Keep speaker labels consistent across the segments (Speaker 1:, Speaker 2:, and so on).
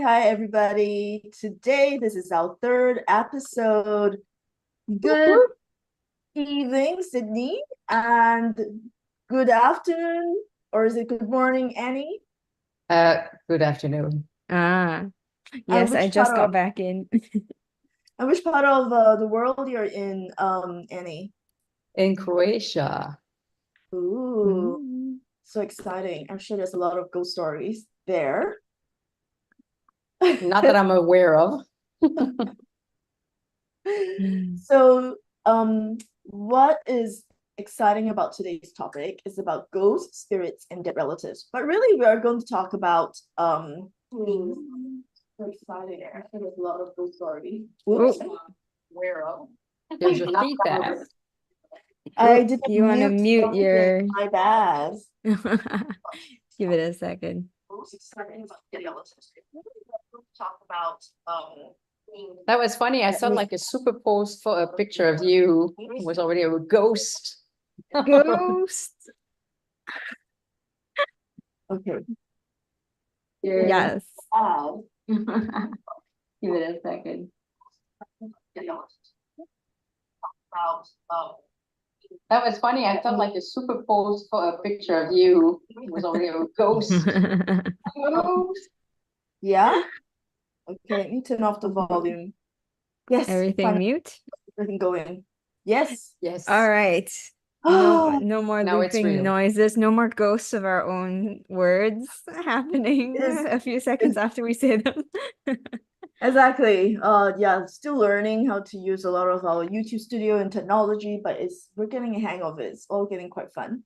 Speaker 1: Hi, everybody. Today, this is our third episode. Good
Speaker 2: Whoop,
Speaker 1: evening, Sydney, and good afternoon, or is it good morning, Annie?
Speaker 2: Good afternoon.
Speaker 3: Ah,
Speaker 1: And
Speaker 3: yes, I
Speaker 1: which
Speaker 3: just
Speaker 1: part
Speaker 3: got
Speaker 1: of
Speaker 3: back in.
Speaker 1: the world you're in, Annie?
Speaker 2: In Croatia.
Speaker 1: Ooh,
Speaker 3: Mm.
Speaker 1: so exciting. I'm sure there's a lot of ghost stories there.
Speaker 2: Not that I'm aware of.
Speaker 3: Mm.
Speaker 1: So, what is exciting about today's topic is about ghosts, spirits, and dead relatives. But really, we are going to talk about so exciting. Actually, there's a lot of ghost stories. Oops.
Speaker 3: Oh,
Speaker 1: Aware of.
Speaker 2: There's your feedback.
Speaker 1: I
Speaker 3: oh,
Speaker 1: didn't
Speaker 3: you want to
Speaker 1: mute
Speaker 3: mute
Speaker 1: something.
Speaker 3: your...
Speaker 1: My bad.
Speaker 3: Give it a second.
Speaker 1: Most exciting about dead relatives. We're going to talk about
Speaker 2: That was funny. I saw like a superposed for a picture of you. It was already a ghost.
Speaker 3: Ghost.
Speaker 1: okay.
Speaker 3: Yes.
Speaker 2: Give it a second. That was funny. I felt like a superposed for a picture of you. It was already a ghost. Ghost.
Speaker 1: Yeah. Okay, let me turn off the volume. Yes,
Speaker 3: Everything
Speaker 1: finally
Speaker 3: mute?
Speaker 1: everything going. Yes.
Speaker 2: Yes.
Speaker 3: All right.
Speaker 1: Oh,
Speaker 3: No more
Speaker 2: Now it's
Speaker 3: looping
Speaker 2: real.
Speaker 3: noises. No more ghosts of our own words happening
Speaker 1: it is
Speaker 3: a few seconds after we say them.
Speaker 1: exactly. Yeah, still learning how to use a lot of our YouTube studio and technology, but we're getting a hang of it. It's all getting quite fun.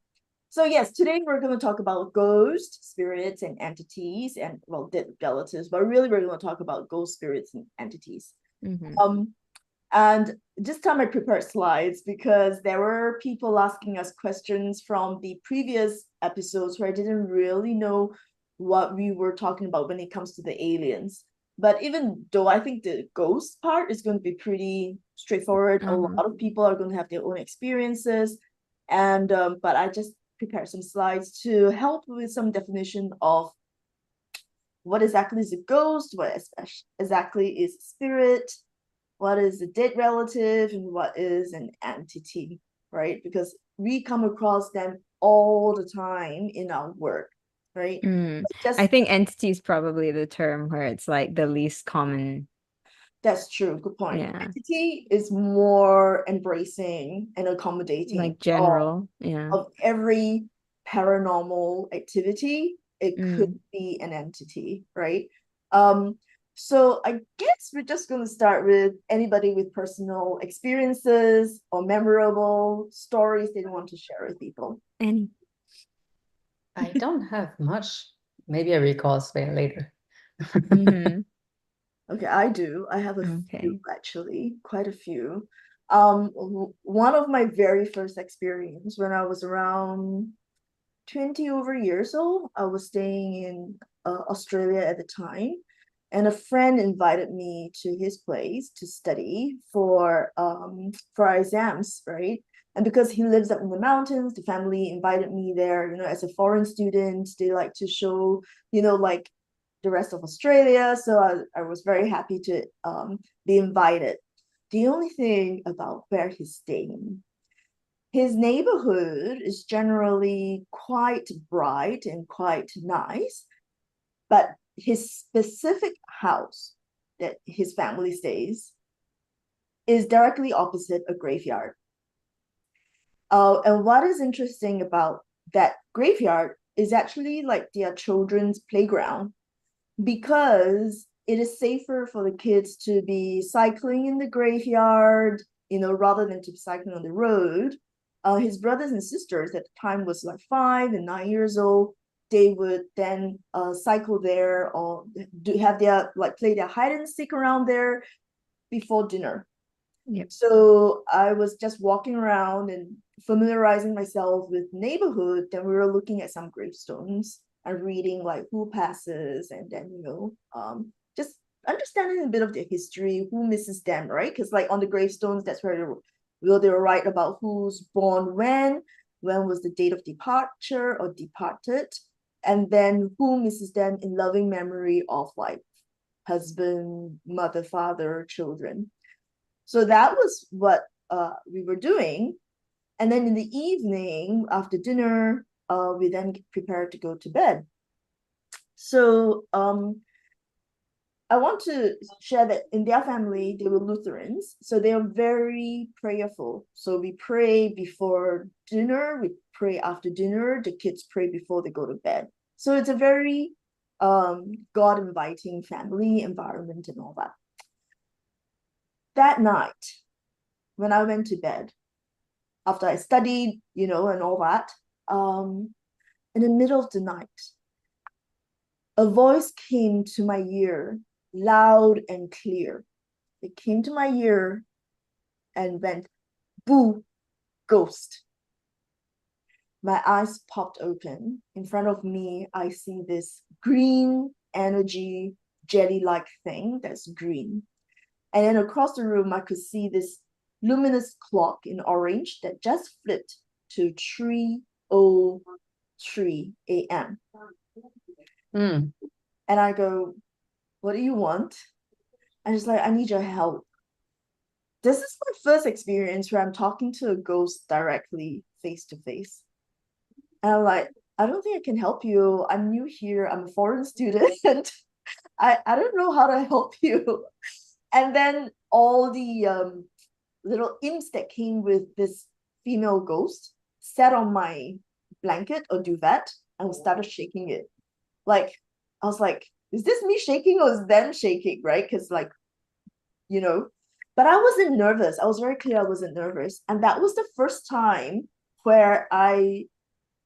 Speaker 1: So yes, today we're going to talk about ghosts, spirits, and entities, and well, dead relatives. But really, we're going to talk about ghost spirits and entities.
Speaker 3: Mhm.
Speaker 1: And this time I prepared slides because there were people asking us questions from the previous episodes where I didn't really know what we were talking about when it comes to the aliens. But even though I think the ghost part is going to be pretty straightforward, a lot of people are going to have their own experiences. And but I just prepared some slides to help with some definition of what exactly is a ghost, what exactly is spirit, what is a dead relative, and what is an entity, right? Because we come across them all the time in our work, right?
Speaker 3: Mm.
Speaker 1: Just
Speaker 3: I think entity is probably the term where it's like the least common.
Speaker 1: that's true, good point.
Speaker 3: Yeah,
Speaker 1: Entity is more embracing and accommodating
Speaker 3: like general. Yeah.
Speaker 1: of every paranormal activity. It could
Speaker 3: Mm.
Speaker 1: be an entity, right? Um, so I guess we're just going to start with anybody with personal experiences or memorable stories they want to share with people.
Speaker 3: Any.
Speaker 2: I don't have much. Maybe I recall later.
Speaker 3: Mm-hmm.
Speaker 1: Okay, I do. I have a few
Speaker 3: Okay.
Speaker 1: actually, quite a few. One of my very first experience when I was around 20 over years old. I was staying in Australia at the time, and a friend invited me to his place to study for our exams, right? And because he lives up in the mountains, the family invited me there, as a foreign student. They like to show, like the rest of Australia. So I was very happy to be invited. The only thing about where he's staying, his neighborhood is generally quite bright and quite nice, but his specific house that his family stays is directly opposite a graveyard. And what is interesting about that graveyard is actually like their children's playground because it is safer for the kids to be cycling in the graveyard, rather than to be cycling on the road. His brothers and sisters at the time was like 5 and 9 years old. They would then cycle there or have their like play their hide and seek around there before dinner.
Speaker 3: Yep.
Speaker 1: So I was just walking around and familiarizing myself with neighborhood. Then we were looking at some gravestones and reading like who passes, and then just understanding a bit of their history, who misses them, right? Because like on the gravestones, that's where they were write about who's born when was the date of departure or departed, and then who misses them in loving memory of like husband, mother, father, children. So that was what we were doing. And then in the evening, after dinner, we then prepared to go to bed. So I want to share that in their family, they were Lutherans. So they are very prayerful. So we pray before dinner, we pray after dinner, the kids pray before they go to bed. So it's a very God inviting family environment and all that. That night, when I went to bed, after I studied, and all that, in the middle of the night, a voice came to my ear, loud and clear. It came to my ear and went, "Boo, ghost." My eyes popped open. In front of me, I see this green energy, jelly-like thing that's green. And then across the room, I could see this luminous clock in orange that just flipped to 3:03 a.m.
Speaker 2: Mm.
Speaker 1: And I go, "What do you want?" And she's like, "I need your help." This is my first experience where I'm talking to a ghost directly, face to face. And I'm like, "I don't think I can help you. I'm new here. I'm a foreign student. I don't know how to help you." And then all the little imps that came with this female ghost sat on my blanket or duvet and started shaking it. Like, I was like, is this me shaking or is them shaking, right? Because, like, but I wasn't nervous. I was very clear I wasn't nervous. And that was the first time where I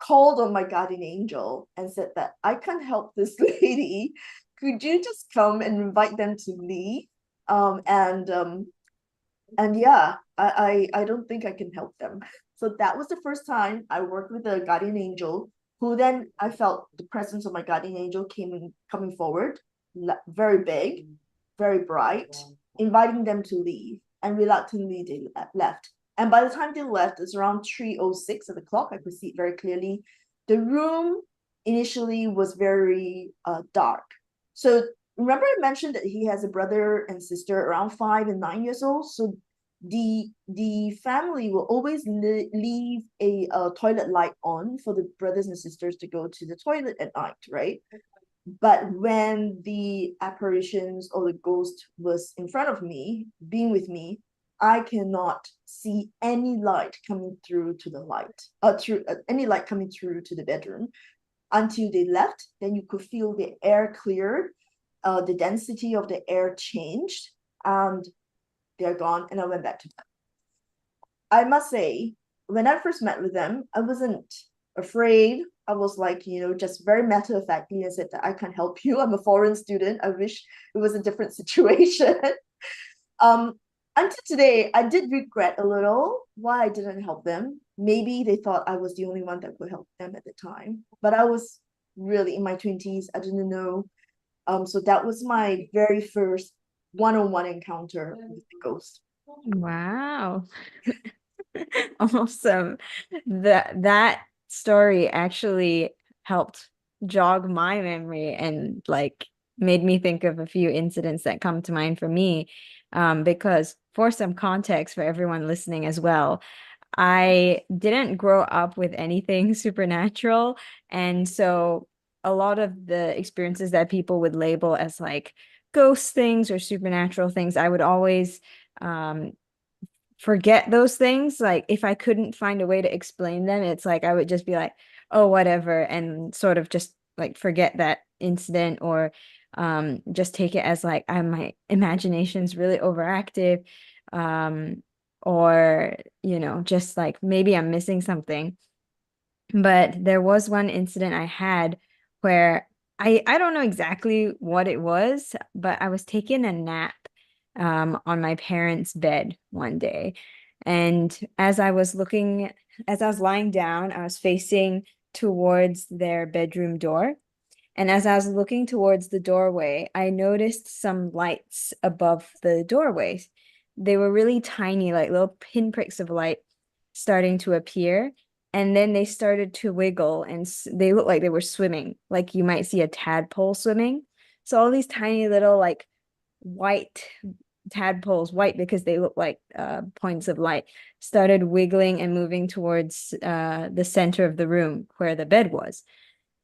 Speaker 1: called on my guardian angel and said that I can't help this lady. Could you just come and invite them to leave? And yeah, I don't think I can help them. So that was the first time I worked with a guardian angel, who then I felt the presence of my guardian angel coming forward, very big, very bright, inviting them to leave. And reluctantly they left. And by the time they left, it's around 3:06 at the clock. I could see it very clearly. The room initially was very dark. So remember I mentioned that he has a brother and sister around 5 and 9 years old. So the family will always leave a toilet light on for the brothers and sisters to go to the toilet at night, right? But when the apparitions or the ghost was in front of me, being with me, I cannot see any light coming through to the light, through any light coming through to the bedroom until they left. Then you could feel the air cleared, the density of the air changed, and they're gone. And I went back to bed. I must say, when I first met with them, I wasn't afraid. I was like, just very matter of factly, I said that I can't help you. I'm a foreign student. I wish it was a different situation. Until today, I did regret a little why I didn't help them. Maybe they thought I was the only one that could help them at the time. But I was really in my 20s. I didn't know. So that was my very first one-on-one encounter with the ghost.
Speaker 3: Wow. Awesome. That story actually helped jog my memory and like made me think of a few incidents that come to mind for me. Because for some context for everyone listening as well, I didn't grow up with anything supernatural. And so a lot of the experiences that people would label as like ghost things or supernatural things, I would always forget those things. Like if I couldn't find a way to explain them, it's like I would just be like, oh, whatever, and sort of just like forget that incident or just take it as like my imagination's really overactive, or just like maybe I'm missing something. But there was one incident I had where I don't know exactly what it was, but I was taking a nap on my parents' bed one day. And as I was lying down, I was facing towards their bedroom door. And as I was looking towards the doorway, I noticed some lights above the doorway. They were really tiny, like little pinpricks of light starting to appear. And then they started to wiggle and they looked like they were swimming, like you might see a tadpole swimming. So all these tiny little like white tadpoles, white because they look like points of light, started wiggling and moving towards the center of the room where the bed was.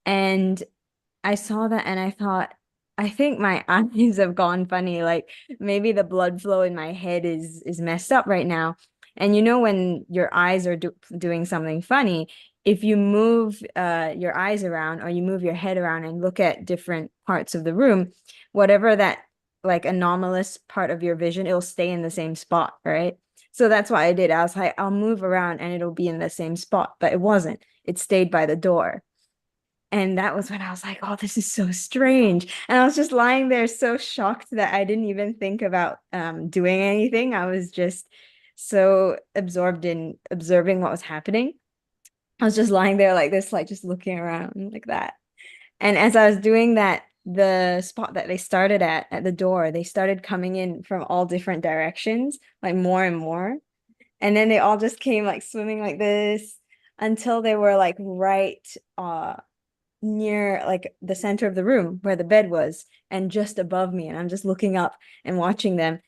Speaker 3: And I saw that and I thought, I think my eyes have gone funny. Like maybe the blood flow in my head is messed up right now. And you know when your eyes are doing something funny, if you move your eyes around or you move your head around and look at different parts of the room, whatever that like anomalous part of your vision, it'll stay in the same spot, right? So that's what I did. I was like, I'll move around and it'll be in the same spot, but it wasn't. It stayed by the door. And that was when I was like, oh, this is so strange. And I was just lying there so shocked that I didn't even think about doing anything. I was just so absorbed in observing what was happening. I was just lying there like this, like just looking around like that. And as I was doing that, the spot that they started at the door, they started coming in from all different directions, like more and more. And then they all just came like swimming like this until they were like right near like the center of the room where the bed was and just above me. And I'm just looking up and watching them.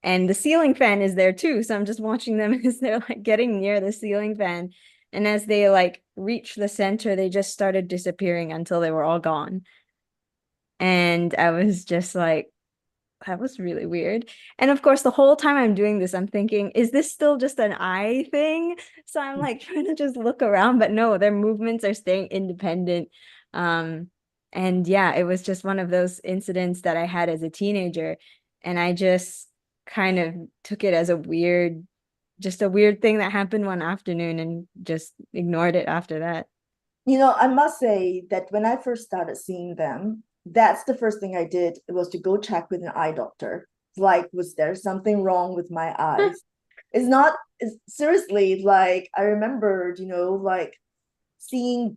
Speaker 3: And the ceiling fan is there too. So I'm just watching them as they're like getting near the ceiling fan. And as they like reach the center, they just started disappearing until they were all gone. And I was just like, that was really weird. And of course, the whole time I'm doing this, I'm thinking, is this still just an eye thing? So I'm like trying to just look around, but no, their movements are staying independent. Um, and yeah, it was just one of those incidents that I had as a teenager. And I just kind of took it as just a weird thing that happened one afternoon and just ignored it after that.
Speaker 1: I must say that when I first started seeing them, that's the first thing I did. It was to go check with an eye doctor. Like, was there something wrong with my eyes? It's not, seriously, like I remembered, like seeing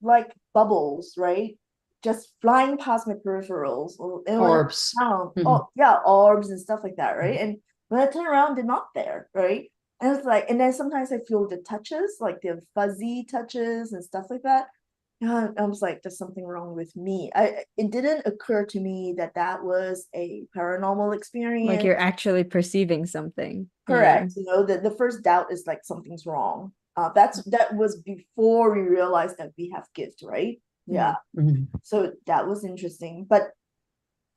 Speaker 1: like bubbles, right? Just flying past my peripherals or
Speaker 2: Orbs.
Speaker 1: oh yeah, orbs and stuff like that, right? And when I turn around, they're not there, right? And it's like, and then sometimes I feel the touches, like the fuzzy touches and stuff like that. And I was like, there's something wrong with me. It didn't occur to me that that was a paranormal
Speaker 3: Like
Speaker 1: experience.
Speaker 3: you're actually perceiving something. Yeah.
Speaker 1: Correct. The first doubt is like something's wrong. That was before we realized that we have gift, right? Yeah.
Speaker 2: Mhm.
Speaker 1: So that was interesting. But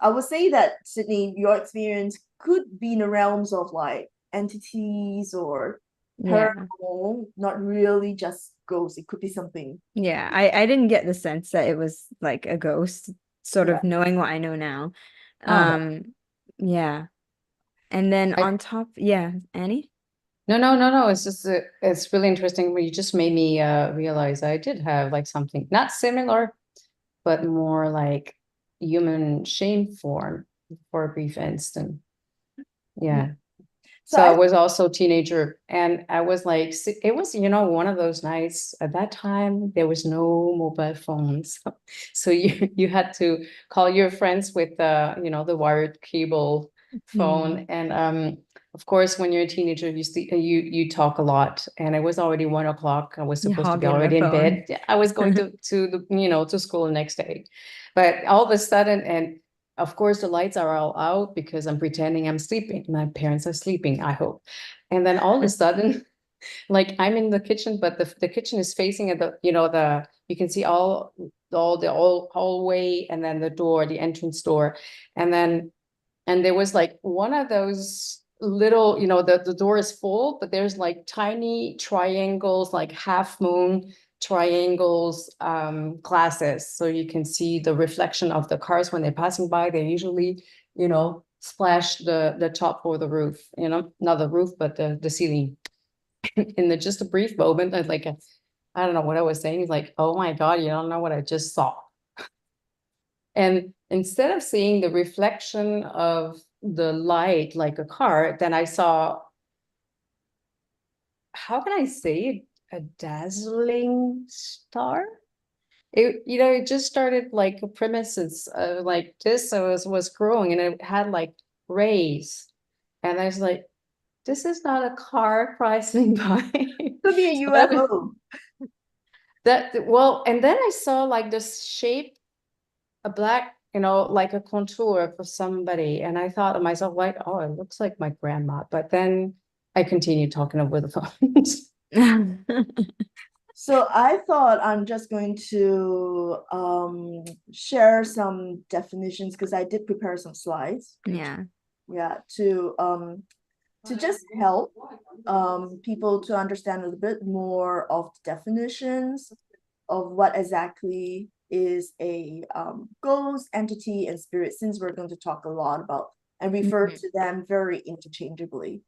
Speaker 1: I would say that, Sydney, your experience could be in the realms of like entities or
Speaker 3: Yeah.
Speaker 1: paranormal, not really just ghosts. It could be something.
Speaker 3: Yeah, I didn't get the sense that it was like a ghost, sort
Speaker 1: Yeah.
Speaker 3: of knowing what I know now.
Speaker 2: Oh,
Speaker 3: Yeah. And then
Speaker 2: I
Speaker 3: on top, yeah, Annie?
Speaker 2: no. It's just it's really interesting. You just made me realize I did have like something not similar, but more like human shame form for a brief instant.
Speaker 1: Yeah.
Speaker 2: Yeah.
Speaker 1: So
Speaker 2: So I
Speaker 1: I
Speaker 2: was also a teenager and I was like, it was, one of those nights at that time, there was no mobile phones. So you had to call your friends with the wired cable phone.
Speaker 3: Hmm.
Speaker 2: And of course, when you're a teenager, you talk a lot. And it was already 1 o'clock. I was
Speaker 3: You
Speaker 2: supposed to be
Speaker 3: hogging the
Speaker 2: already in
Speaker 3: phone.
Speaker 2: bed. I was going to school the next day. But all of a sudden, and of course, the lights are all out because I'm pretending I'm sleeping. My parents are sleeping, I hope. And then all of a sudden, like I'm in the kitchen, but the kitchen is facing at you can see all the old hallway and then the door, the entrance door. And there was like one of those little, the door is full, but there's like tiny triangles, like half moon triangles, glasses. So you can see the reflection of the cars when they're passing by. They usually, splash the top or the roof, not the roof, but the ceiling. In just a brief moment, I don't know what I was saying. It's like, oh my God, you don't know what I just saw. And instead of seeing the reflection of the light like a car, then I saw, how can I say it? A dazzling star. It just started like a premises like this. So it was growing and it had like rays. And I was like, this is not a car passing by.
Speaker 1: could be a
Speaker 2: So
Speaker 1: UFO.
Speaker 2: well, and then I saw like this shape, a black like a contour for somebody. And I thought to myself, like, oh, it looks like my grandma. But then I continued talking over the phone.
Speaker 1: So I thought I'm just going to share some definitions because I did prepare some slides.
Speaker 3: Yeah.
Speaker 1: Yeah, to just help people to understand a little bit more of the definitions of what exactly is a ghost, entity, and spirit, since we're going to talk a lot about and refer to them very interchangeably.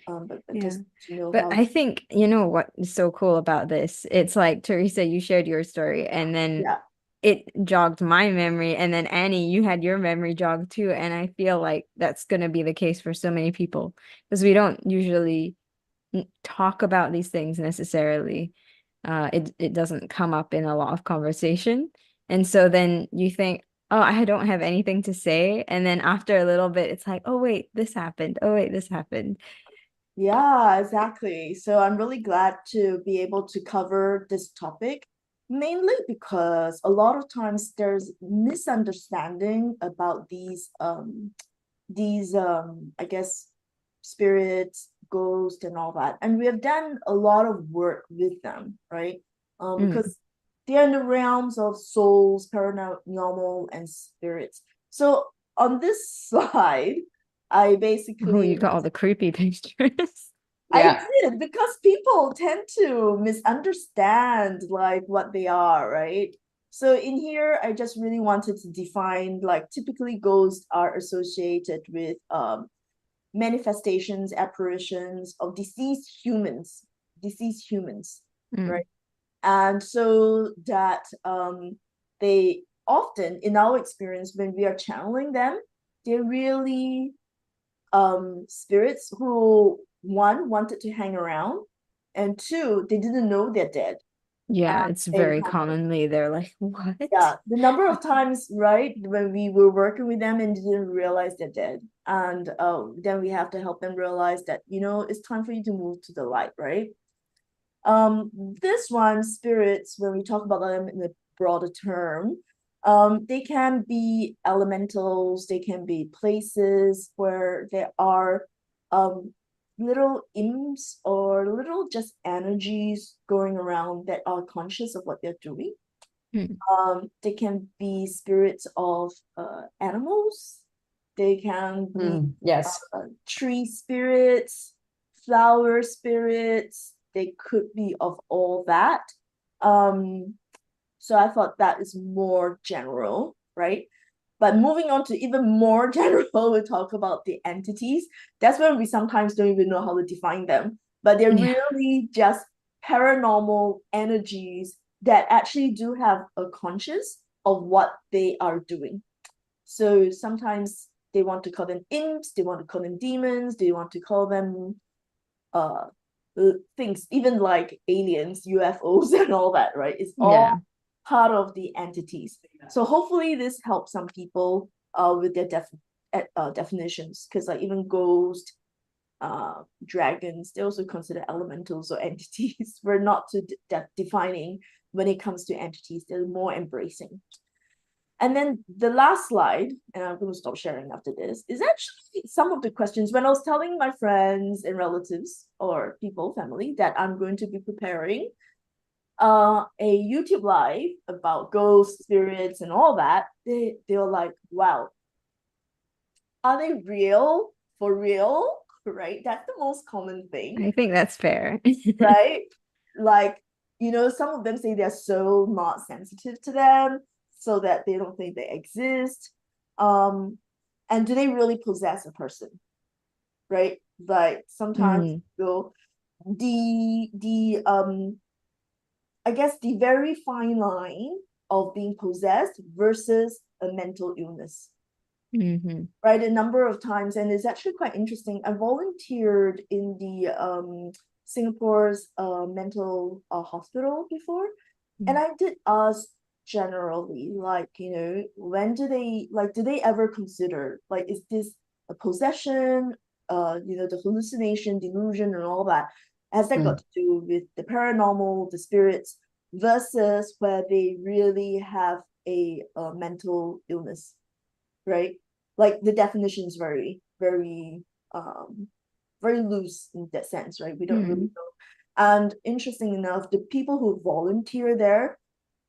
Speaker 1: But
Speaker 3: Yeah.
Speaker 1: just to know
Speaker 3: But
Speaker 1: how.
Speaker 3: I think, you know what is so cool about this? It's like, Teresa, you shared your story, and then
Speaker 1: Yeah.
Speaker 3: it jogged my memory, and then Annie, you had your memory jogged too. And I feel like that's going to be the case for so many people, because we don't usually talk about these things necessarily. It doesn't come up in a lot of conversation. And so then you think, oh, I don't have anything to say. And then after a little bit, it's like, oh, wait, this happened. Oh, wait, this happened.
Speaker 1: Yeah, exactly. So I'm really glad to be able to cover this topic, mainly because a lot of times there's misunderstanding about these I guess spirits, ghosts, and all that. And we have done a lot of work with them, right? Because they're in the realms of souls, paranormal, and spirits. So on this slide, I
Speaker 3: Oh,
Speaker 1: basically
Speaker 3: you got all the creepy pictures.
Speaker 1: I
Speaker 2: Yeah.
Speaker 1: did because people tend to misunderstand like what they are, right? So in here, I just really wanted to define like typically ghosts are associated with manifestations, apparitions of deceased humans, right? And so that they often, in our experience, when we are channeling them, they're really spirits who one wanted to hang around, and two, they didn't know they're dead.
Speaker 3: Yeah, it's
Speaker 1: They
Speaker 3: very
Speaker 1: kind of,
Speaker 3: commonly they're like, what?
Speaker 1: yeah, the number of times, right, when we were working with them and didn't realize they're dead. And then we have to help them realize that, it's time for you to move to the light, right? This one, spirits, when we talk about them in a broader term, they can be elementals, they can be places where there are little imps or little just energies going around that are conscious of what they're doing. They can be spirits of animals. They can be
Speaker 2: Yes.
Speaker 1: tree spirits, flower spirits. They could be of all that. So I thought that is more general, right? But moving on to even more general, we talk about the entities. That's when we sometimes don't even know how to define them, but they're
Speaker 3: Yeah.
Speaker 1: really just paranormal energies that actually do have a conscious of what they are doing. So sometimes they want to call them imps, they want to call them demons, they want to call them uh things, even like aliens, UFOs, and all that, right? It's all
Speaker 3: Yeah.
Speaker 1: part of the entities. So hopefully this helps some people with their definitions, because like even ghost, dragons, they also consider elementals or entities. We're not too defining when it comes to entities. They're more embracing. And then the last slide, and I'm going to stop sharing after this, is actually some of the questions when I was telling my friends and relatives or people, family, that I'm going to be preparing a YouTube live about ghosts, spirits, and all that. They were like, wow, are they real? For real? Right? That's the most common thing,
Speaker 3: I think that's fair.
Speaker 1: right? Like, some of them say they're so not sensitive to them, so that they don't think they exist. And do they really possess a person? Right? Like sometimes the I guess the very fine line of being possessed versus a mental illness. Right, a number of times, and it's actually quite interesting. I volunteered in the Singapore's mental hospital before, and I did ask generally, like, when do they ever consider, like, is this a possession, the hallucination, delusion, and all that? Has that got to do with the paranormal, the spirits, versus where they really have a mental illness, right? Like the definition is very, very, very loose in that sense, right? We don't really know. And interesting enough, the people who volunteer there,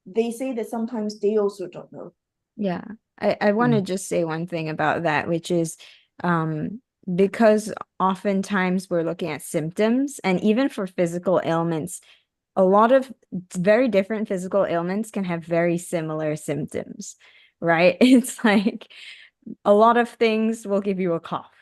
Speaker 1: they say that sometimes they also don't know.
Speaker 3: Yeah. I want to just say one thing about that, which is because oftentimes we're looking at symptoms, and even for physical ailments, a lot of very different physical ailments can have very similar symptoms, right? It's like a lot of things will give you a cough.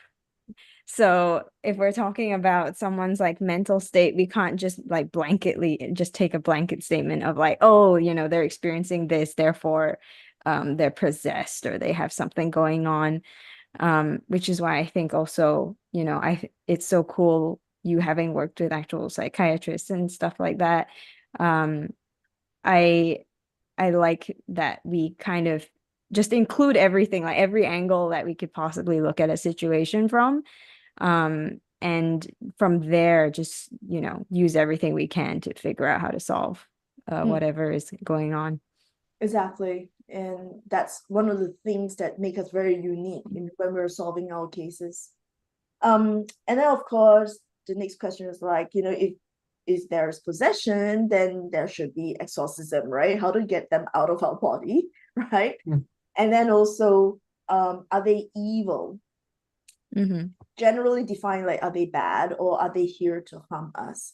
Speaker 3: So if we're talking about someone's like mental state, we can't just like blanketly just take a blanket statement of like, oh, they're experiencing this, therefore they're possessed or they have something going on. Which is why I think also, it's so cool you having worked with actual psychiatrists and stuff like that. I I like that we kind of just include everything, like every angle that we could possibly look at a situation from. And from there, just, use everything we can to figure out how to solve whatever is going on.
Speaker 1: Exactly. And that's one of the things that make us very unique when we're solving our cases. And then of course, the next question is like, if there's possession, then there should be exorcism, right? How to get them out of our body, right? And then also, are they evil? Generally defined, like, are they bad or are they here to harm us?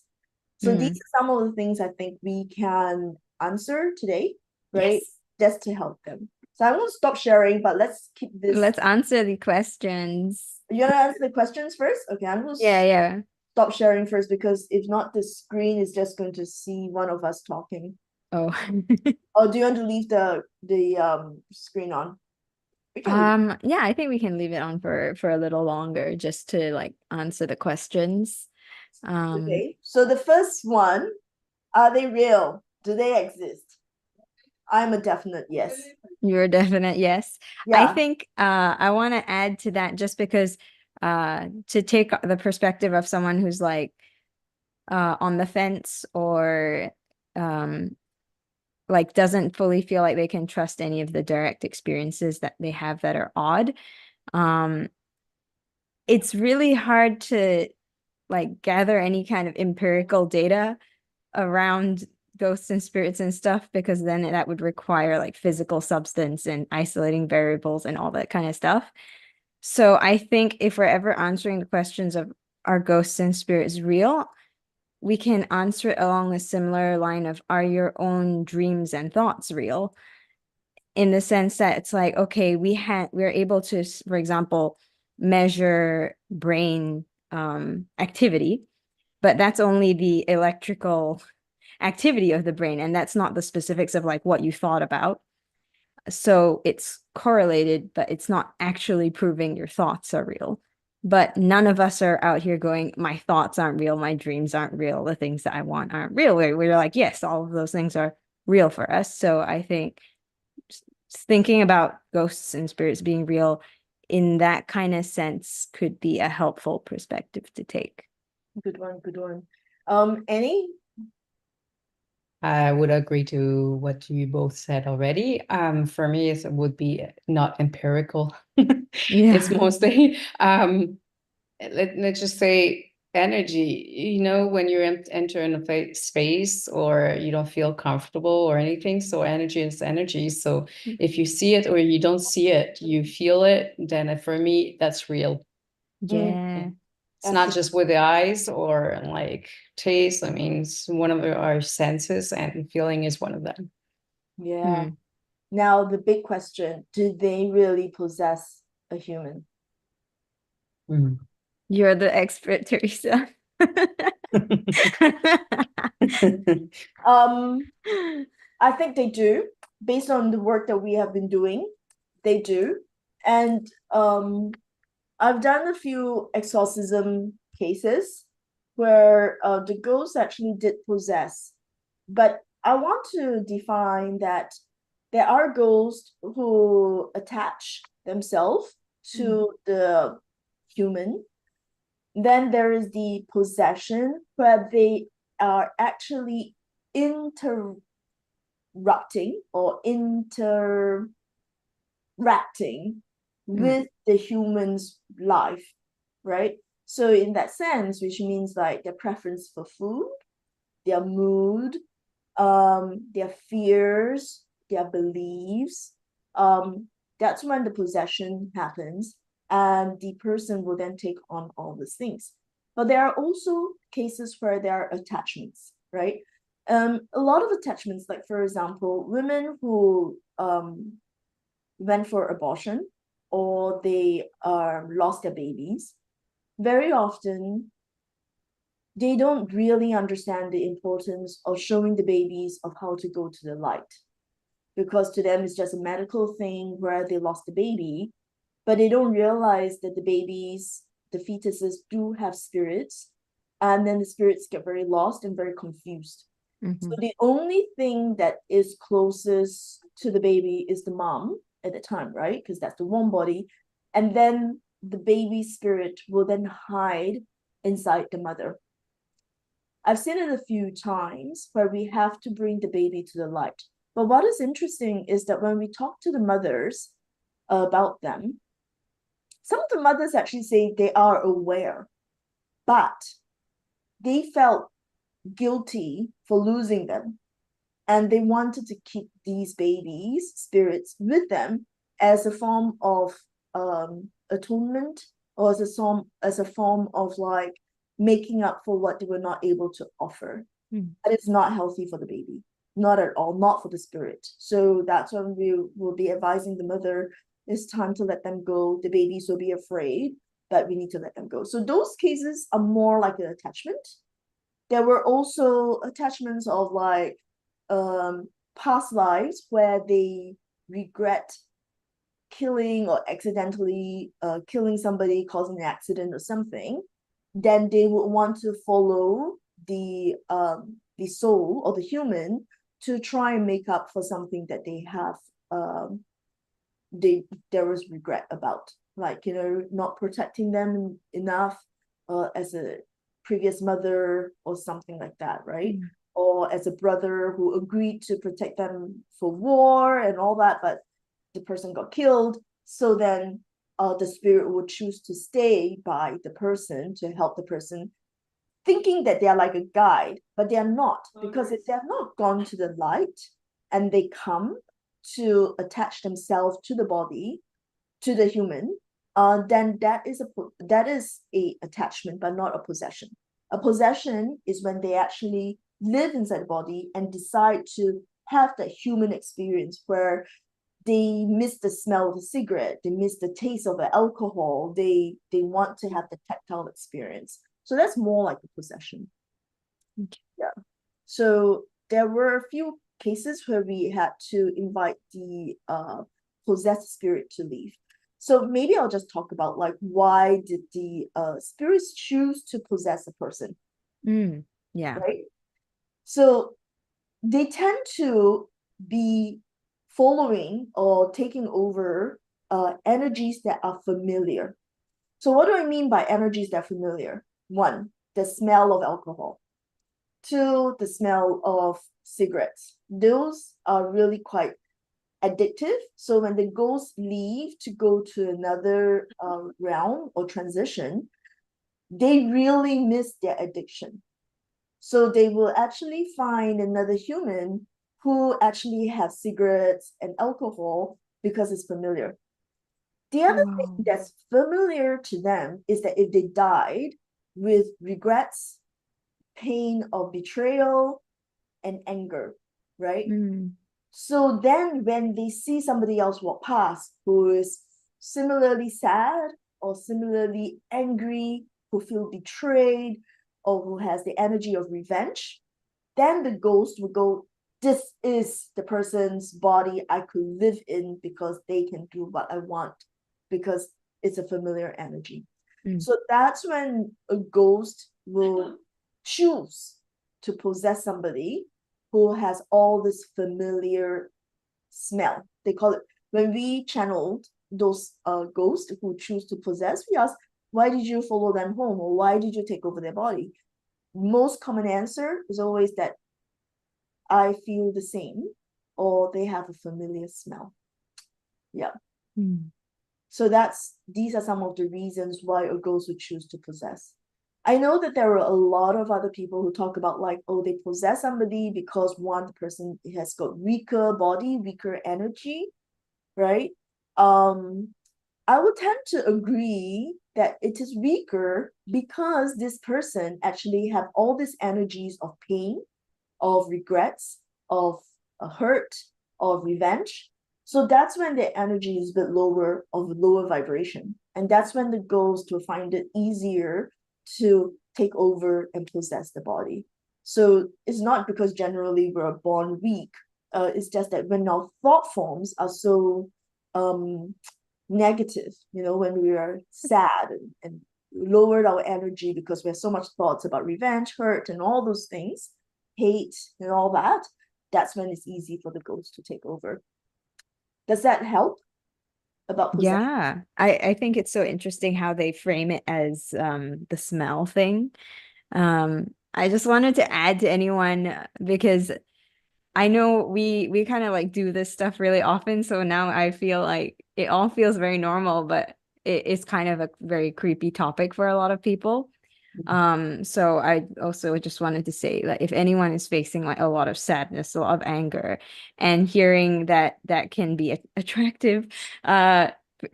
Speaker 1: So these are some of the things I think we can answer today, right?
Speaker 3: Yes.
Speaker 1: Just to help them. So I won't stop sharing, but let's keep this.
Speaker 3: Let's answer the questions.
Speaker 1: You want to answer the questions first? Okay, I'm going to
Speaker 3: Yeah.
Speaker 1: stop sharing first, because if not, the screen is just going to see one of us talking.
Speaker 3: Oh.
Speaker 1: Or do you want to leave the screen on?
Speaker 3: Yeah, I think we can leave it on for a little longer just to like answer the questions.
Speaker 1: Okay. So the first one, are they real? Do they exist? I'm a definite yes.
Speaker 3: You're a definite yes. I
Speaker 1: Yeah.
Speaker 3: think I want to add to that just because to take the perspective of someone who's like on the fence or like doesn't fully feel like they can trust any of the direct experiences that they have that are odd. It's really hard to like gather any kind of empirical data around ghosts and spirits and stuff, because then that would require like physical substance and isolating variables and all that kind of stuff. So I think if we're ever answering the questions of are ghosts and spirits real, we can answer it along a similar line of are your own dreams and thoughts real? In the sense that it's like, okay, we're able to, for example, measure brain activity, but that's only the electrical activity of the brain, and that's not the specifics of like what you thought about. So it's correlated, but it's not actually proving your thoughts are real. But none of us are out here going, my thoughts aren't real, my dreams aren't real, the things that I want aren't real. We're like, yes, all of those things are real for us. So I think thinking about ghosts and spirits being real in that kind of sense could be a helpful perspective to take.
Speaker 1: Good one. Annie?
Speaker 2: I would agree to what you both said already. For me, it would be not empirical. It's mostly let's just say energy. When you enter in a space or you don't feel comfortable or anything, so energy is energy. So if you see it or you don't see it, you feel it, then for me, that's real.
Speaker 3: Yeah.
Speaker 2: It's not just with the eyes or like taste. I mean, it's one of our senses, and feeling is one of them.
Speaker 1: Yeah. Now the big question, do they really possess a human?
Speaker 3: You're the expert, Teresa.
Speaker 1: I think they do, based on the work that we have been doing. They do. And I've done a few exorcism cases where the ghost actually did possess. But I want to define that there are ghosts who attach themselves to the human. Then there is the possession where they are actually interrupting or interacting with the human's life, right? So in that sense, which means like their preference for food, their mood, their fears, their beliefs, that's when the possession happens, and the person will then take on all these things. But there are also cases where there are attachments, right? A lot of attachments, like for example, women who went for abortion or they lost their babies, very often they don't really understand the importance of showing the babies of how to go to the light, because to them it's just a medical thing where they lost the baby, but they don't realize that the babies, the fetuses, do have spirits, and then the spirits get very lost and very confused. So the only thing that is closest to the baby is the mom at the time, right? Because that's the warm body. And then the baby spirit will then hide inside the mother. I've seen it a few times where we have to bring the baby to the light. But what is interesting is that when we talk to the mothers about them, some of the mothers actually say they are aware, but they felt guilty for losing them. And they wanted to keep these babies' spirits with them as a form of atonement, or as a form of like making up for what they were not able to offer. But it's not healthy for the baby, not at all, not for the spirit. So that's when we will be advising the mother, it's time to let them go. The babies will be afraid, but we need to let them go. So those cases are more like an attachment. There were also attachments of like past lives where they regret killing or accidentally killing somebody, causing an accident or something. Then they would want to follow the soul or the human to try and make up for something that they have there was regret about, like, you know, not protecting them enough as a previous mother or something like that, right? Or as a brother who agreed to protect them for war and all that, but the person got killed. So then the spirit would choose to stay by the person to help the person, thinking that they are like a guide, but they are not, because if they have not gone to the light and they come to attach themselves to the body, to the human, then that is a attachment, but not a possession. A possession is when they actually live inside the body and decide to have that human experience where they miss the smell of a cigarette, they miss the taste of the alcohol, they want to have the tactile experience. So that's more like a possession. Yeah. So there were a few cases where we had to invite the possessed spirit to leave. So maybe I'll just talk about like why did the spirits choose to possess a person?
Speaker 3: Yeah.
Speaker 1: Right. So they tend to be following or taking over energies that are familiar. So what do I mean by energies that are familiar? One, the smell of alcohol. Two, the smell of cigarettes. Those are really quite addictive. So when the ghosts leave to go to another realm or transition, they really miss their addiction. So they will actually find another human who actually has cigarettes and alcohol because it's familiar. The other thing that's familiar to them is that if they died with regrets, pain of betrayal, and anger, right? So then when they see somebody else walk past who is similarly sad or similarly angry, who feel betrayed, or who has the energy of revenge, then the ghost will go, this is the person's body I could live in because they can do what I want, because it's a familiar energy. So that's when a ghost will choose to possess somebody who has all this familiar smell. They call it, when we channeled those ghosts who choose to possess, we ask, why did you follow them home, or why did you take over their body? Most common answer is always that I feel the same. or they have a familiar smell. Yeah.
Speaker 3: Mm.
Speaker 1: So these are some of the reasons why a ghost would choose to possess. I know that there are a lot of other people who talk about like, oh, they possess somebody because one person has got weaker body, weaker energy, right? I would tend to agree that it is weaker because this person actually have all these energies of pain, of regrets, of hurt, of revenge. So that's when the energy is a bit lower, of lower vibration. And that's when the ghost will find it easier to take over and possess the body. So it's not because generally we're born weak. It's just that when our thought forms are so negative, when we are sad and lowered our energy because we have so much thoughts about revenge, hurt, and all those things, hate, and all that, that's when it's easy for the ghost to take over. Does that help about possession?
Speaker 3: Yeah, I think it's so interesting how they frame it as the smell thing. I just wanted to add to anyone because I know we kind of like do this stuff really often, so now I feel like it all feels very normal, but it's kind of a very creepy topic for a lot of people. So I also just wanted to say that if anyone is facing like a lot of sadness, a lot of anger, and hearing that that can be attractive,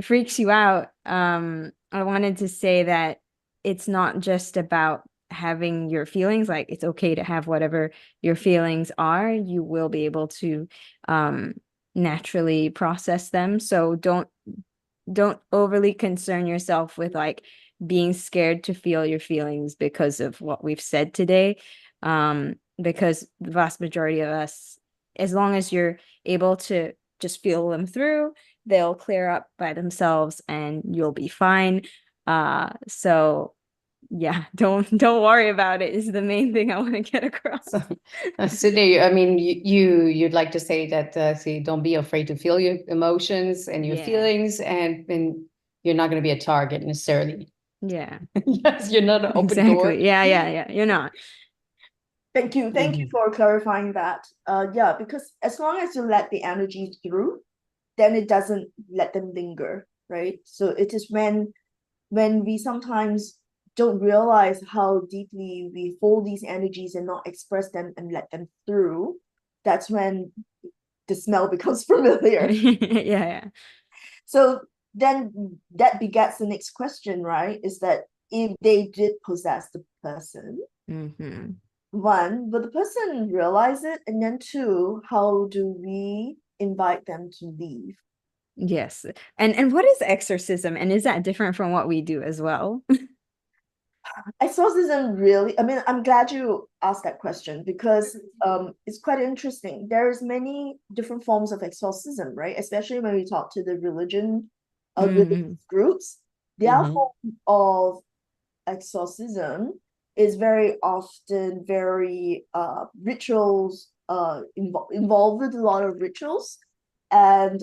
Speaker 3: freaks you out, I wanted to say that it's not just about having your feelings, like it's okay to have whatever your feelings are. You will be able to naturally process them. So don't overly concern yourself with like being scared to feel your feelings because of what we've said today. Because the vast majority of us, as long as you're able to just feel them through, they'll clear up by themselves and you'll be fine. So yeah, don't worry about it is the main thing I want to get across.
Speaker 2: Sydney, I mean, you'd like to say that, see, don't be afraid to feel your emotions and your
Speaker 3: Yeah.
Speaker 2: feelings, and you're not going to be a target necessarily.
Speaker 3: Yeah,
Speaker 2: Yes, you're not an open door.
Speaker 3: exactly. Yeah. You're not.
Speaker 1: Thank you for clarifying that. Yeah, because as long as you let the energy through, then it doesn't let them linger, right? So it is when we sometimes don't realize how deeply we hold these energies and not express them and let them through, that's when the smell becomes familiar.
Speaker 3: Yeah.
Speaker 1: So then that begets the next question, right? Is that if they did possess the person,
Speaker 3: Mm-hmm.
Speaker 1: one, will the person realize it? And then two, how do we invite them to leave?
Speaker 3: Yes. And what is exorcism? And is that different from what we do as well?
Speaker 1: Exorcism really, I mean, I'm glad you asked that question because it's quite interesting. There's many different forms of exorcism, right? Especially when we talk to the religious groups. Their form of exorcism is very often very rituals, involved with a lot of rituals, and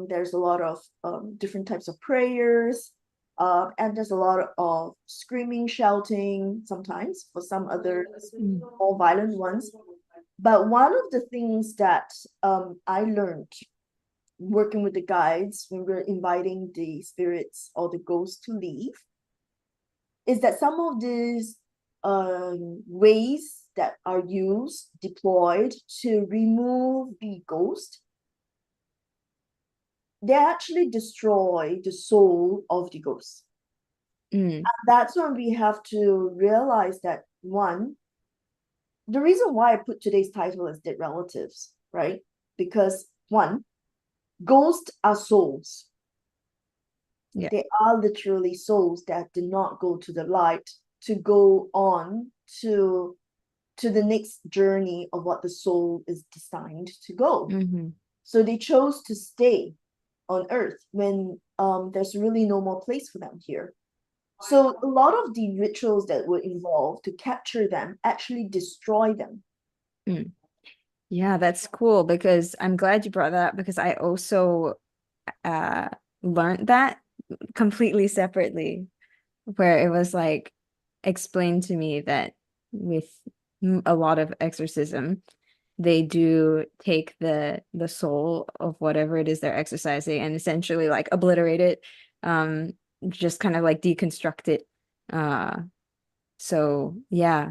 Speaker 1: there's a lot of different types of prayers, and there's a lot of screaming, shouting sometimes for some other more violent ones. But one of the things that I learned working with the guides when we're inviting the spirits or the ghosts to leave is that some of these ways that are used, deployed to remove the ghost, they actually destroy the soul of the ghost.
Speaker 3: Mm.
Speaker 1: That's when we have to realize that one, the reason why I put today's title as Dead Relatives, right? Because one, ghosts are souls.
Speaker 3: Yeah.
Speaker 1: They are literally souls that did not go to the light to go on to the next journey of what the soul is designed to go.
Speaker 3: Mm-hmm.
Speaker 1: So they chose to stay on earth when there's really no more place for them here. So a lot of the rituals that were involved to capture them actually destroy them.
Speaker 3: Mm. Yeah, that's cool because I'm glad you brought that up because I also uh learned that completely separately, where it was like explained to me that with a lot of exorcism, they do take the soul of whatever it is they're exercising and essentially like obliterate it, just kind of like deconstruct it. So yeah,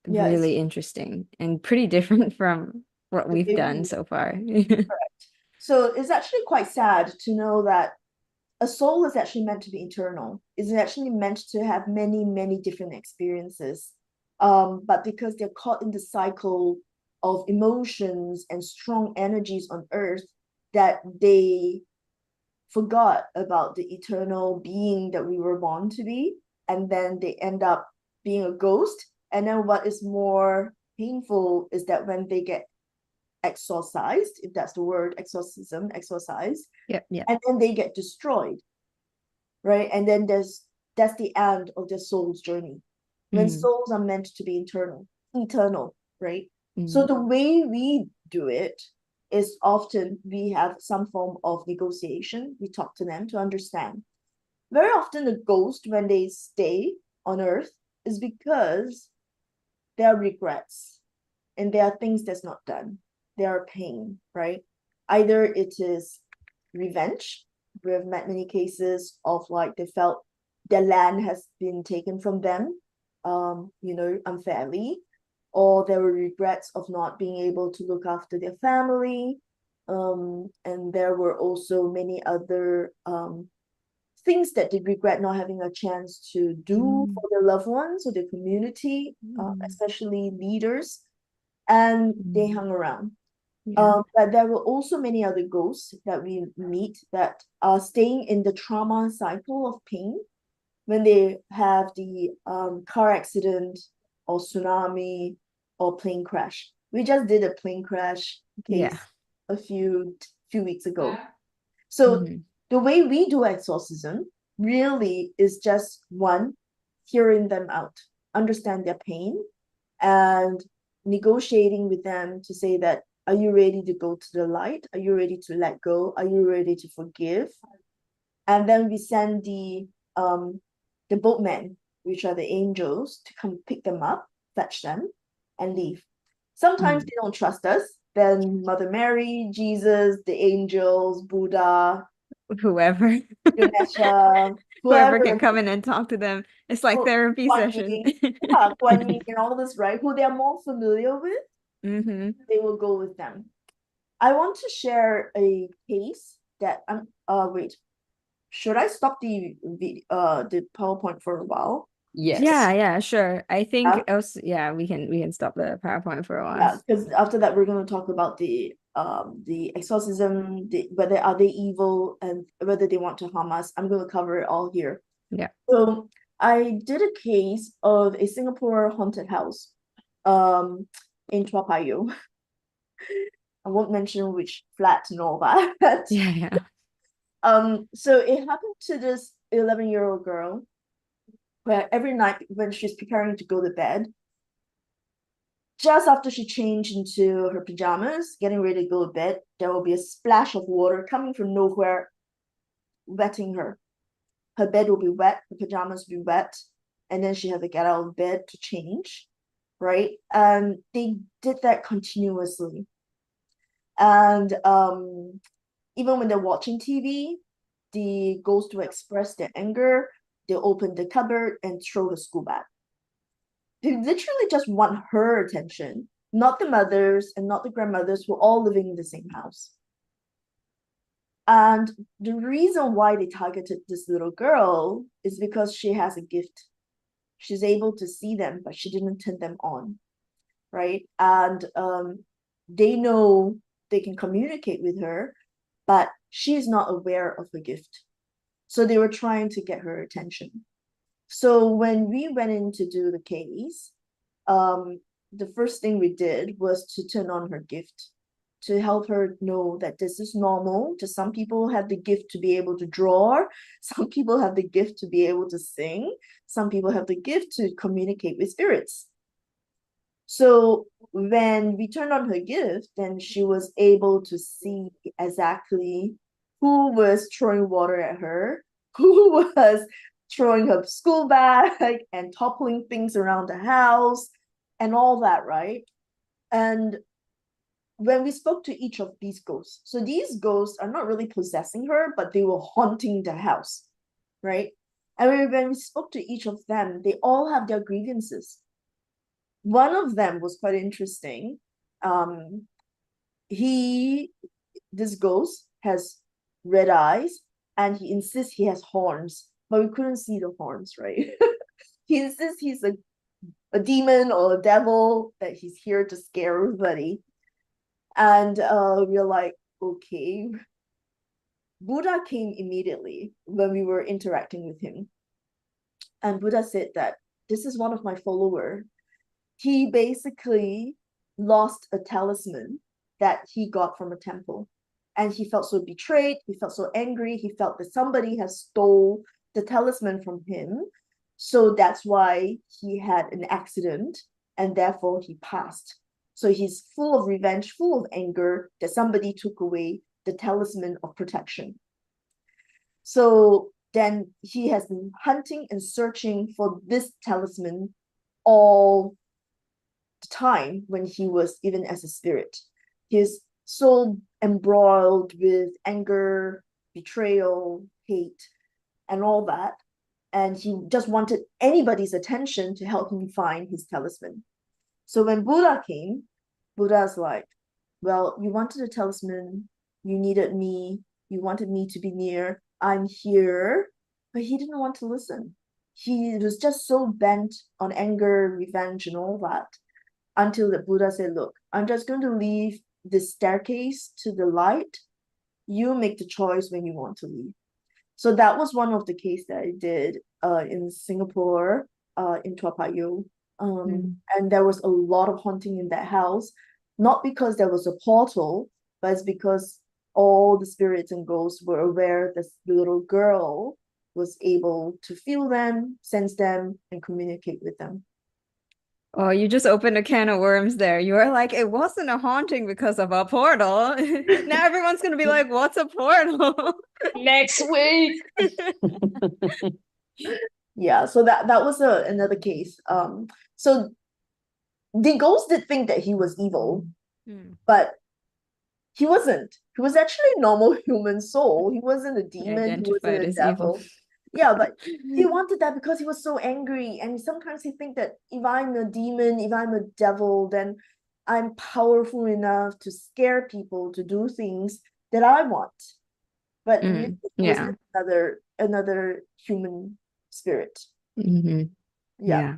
Speaker 1: Yeah, it's
Speaker 3: really interesting and pretty different from what
Speaker 1: the
Speaker 3: we've
Speaker 1: way
Speaker 3: done
Speaker 1: we
Speaker 3: so far.
Speaker 1: correct. So it's actually quite sad to know that a soul is actually meant to be eternal. It's actually meant to have many, many different experiences. But because they're caught in the cycle of emotions and strong energies on earth, that they forgot about the eternal being that we were born to be. And then they end up being a ghost. And then what is more painful is that when they get exorcised, if that's the word, exorcism, exorcised,
Speaker 3: Yep, yeah.
Speaker 1: and then they get destroyed, right? And then that's the end of their soul's journey. When
Speaker 3: Mm,
Speaker 1: souls are meant to be eternal, right? So
Speaker 3: mm,
Speaker 1: the way we do it is often we have some form of negotiation. We talk to them to understand. Very often the ghost, when they stay on earth, is because there are regrets and there are things that's not done. There are pain, right? Either it is revenge. We have met many cases of like they felt their land has been taken from them, unfairly, or there were regrets of not being able to look after their family. And there were also many other things that they regret not having a chance to do
Speaker 3: mm,
Speaker 1: for their loved ones or their community,
Speaker 3: mm,
Speaker 1: especially leaders, and they
Speaker 3: mm.
Speaker 1: hung around.
Speaker 3: Yeah.
Speaker 1: But there were also many other ghosts that we meet that are staying in the trauma cycle of pain when they have the car accident or tsunami or plane crash. We just did a plane crash
Speaker 3: Yeah.
Speaker 1: case a few weeks ago. So
Speaker 3: Hmm.
Speaker 1: the way we do exorcism really is just one, hearing them out, understand their pain, and negotiating with them to say that, are you ready to go to the light? Are you ready to let go? Are you ready to forgive? And then we send the boatmen, which are the angels, to come pick them up, fetch them, and leave. Sometimes
Speaker 3: Mm.
Speaker 1: they don't trust us. Then Mother Mary, Jesus, the angels, Buddha,
Speaker 3: Whoever
Speaker 1: Ganesha,
Speaker 3: whoever
Speaker 1: whoever,
Speaker 3: can come in and talk to them. It's like therapy
Speaker 1: Guan
Speaker 3: session.
Speaker 1: Yin, yeah, Guan Yin and all this, right? Who they are more familiar with,
Speaker 3: Hmm.
Speaker 1: they will go with them. I want to share a case that I'm wait, should I stop the PowerPoint for a while?
Speaker 2: Yes.
Speaker 3: Yeah, yeah, sure. I think
Speaker 1: Yeah,
Speaker 3: else, yeah, we can stop the PowerPoint for a while.
Speaker 1: yeah, because after that we're going to talk about the exorcism, whether are they evil and whether they want to harm us. I'm going to cover it all here.
Speaker 3: Yeah.
Speaker 1: So I did a case of a Singapore haunted house um in Toa Payoh. I won't mention which flat and all that.
Speaker 3: Yeah, yeah.
Speaker 1: So it happened to this 11-year-old girl where every night when she's preparing to go to bed, just after she changed into her pajamas, getting ready to go to bed, there will be a splash of water coming from nowhere, wetting her. Her bed will be wet, her pajamas will be wet, and then she had to get out of bed to change, right? And they did that continuously. And even when they're watching TV, the ghost will express their anger, they'll open the cupboard and throw the school bag. They literally just want her attention, not the mothers and not the grandmothers who are all living in the same house. And the reason why they targeted this little girl is because she has a gift. She's able to see them, but she didn't turn them on, right? And they know they can communicate with her, but she's not aware of her gift. So they were trying to get her attention. So when we went in to do the case, the first thing we did was to turn on her gift to help her know that this is normal. To some people have the gift to be able to draw, some people have the gift to be able to sing, some people have the gift to communicate with spirits. So when we turned on her gift, then she was able to see exactly who was throwing water at her, who was throwing her school bag and toppling things around the house and all that, right? And when we spoke to each of these ghosts, so these ghosts are not really possessing her, but they were haunting the house, right? And when we spoke to each of them, they all have their grievances. One of them was quite interesting. Um, this ghost has red eyes, and he insists he has horns, but we couldn't see the horns, right? He insists he's a demon or a devil, that he's here to scare everybody. And we're like, okay. Buddha came immediately when we were interacting with him. And Buddha said that this is one of my followers. He basically lost a talisman that he got from a temple. And he felt so betrayed. He felt so angry. He felt that somebody has stole the talisman from him. So that's why he had an accident, and therefore he passed. So he's full of revenge, full of anger that somebody took away the talisman of protection. So then he has been hunting and searching for this talisman all the time when he was even as a spirit. He's so embroiled with anger, betrayal, hate, and all that. And he just wanted anybody's attention to help him find his talisman. So when Buddha came, Buddha's like, well, you wanted a talisman, you needed me, you wanted me to be near, I'm here. But he didn't want to listen. He was just so bent on anger, revenge, and all that, until the Buddha said, look, I'm just going to leave this staircase to the light. You make the choice when you want to leave. So that was one of the cases that I did in Singapore, in Toa Payoh. And there was a lot of haunting in that house, not because there was a portal, but it's because all the spirits and ghosts were aware that the little girl was able to feel them, sense them, and communicate with them.
Speaker 3: Oh, you just opened a can of worms there. You were like, it wasn't a haunting because of a portal. Now everyone's going to be like, what's a portal?
Speaker 2: Next week.
Speaker 1: Yeah, so that was another case. So the ghost did think that he was evil, but he wasn't. He was actually a normal human soul. He wasn't a demon. He wasn't a devil. Evil. Yeah, but he wanted that because he was so angry. And sometimes he think that if I'm a demon, if I'm a devil, then I'm powerful enough to scare people to do things that I want. But it was another human spirit. Yeah.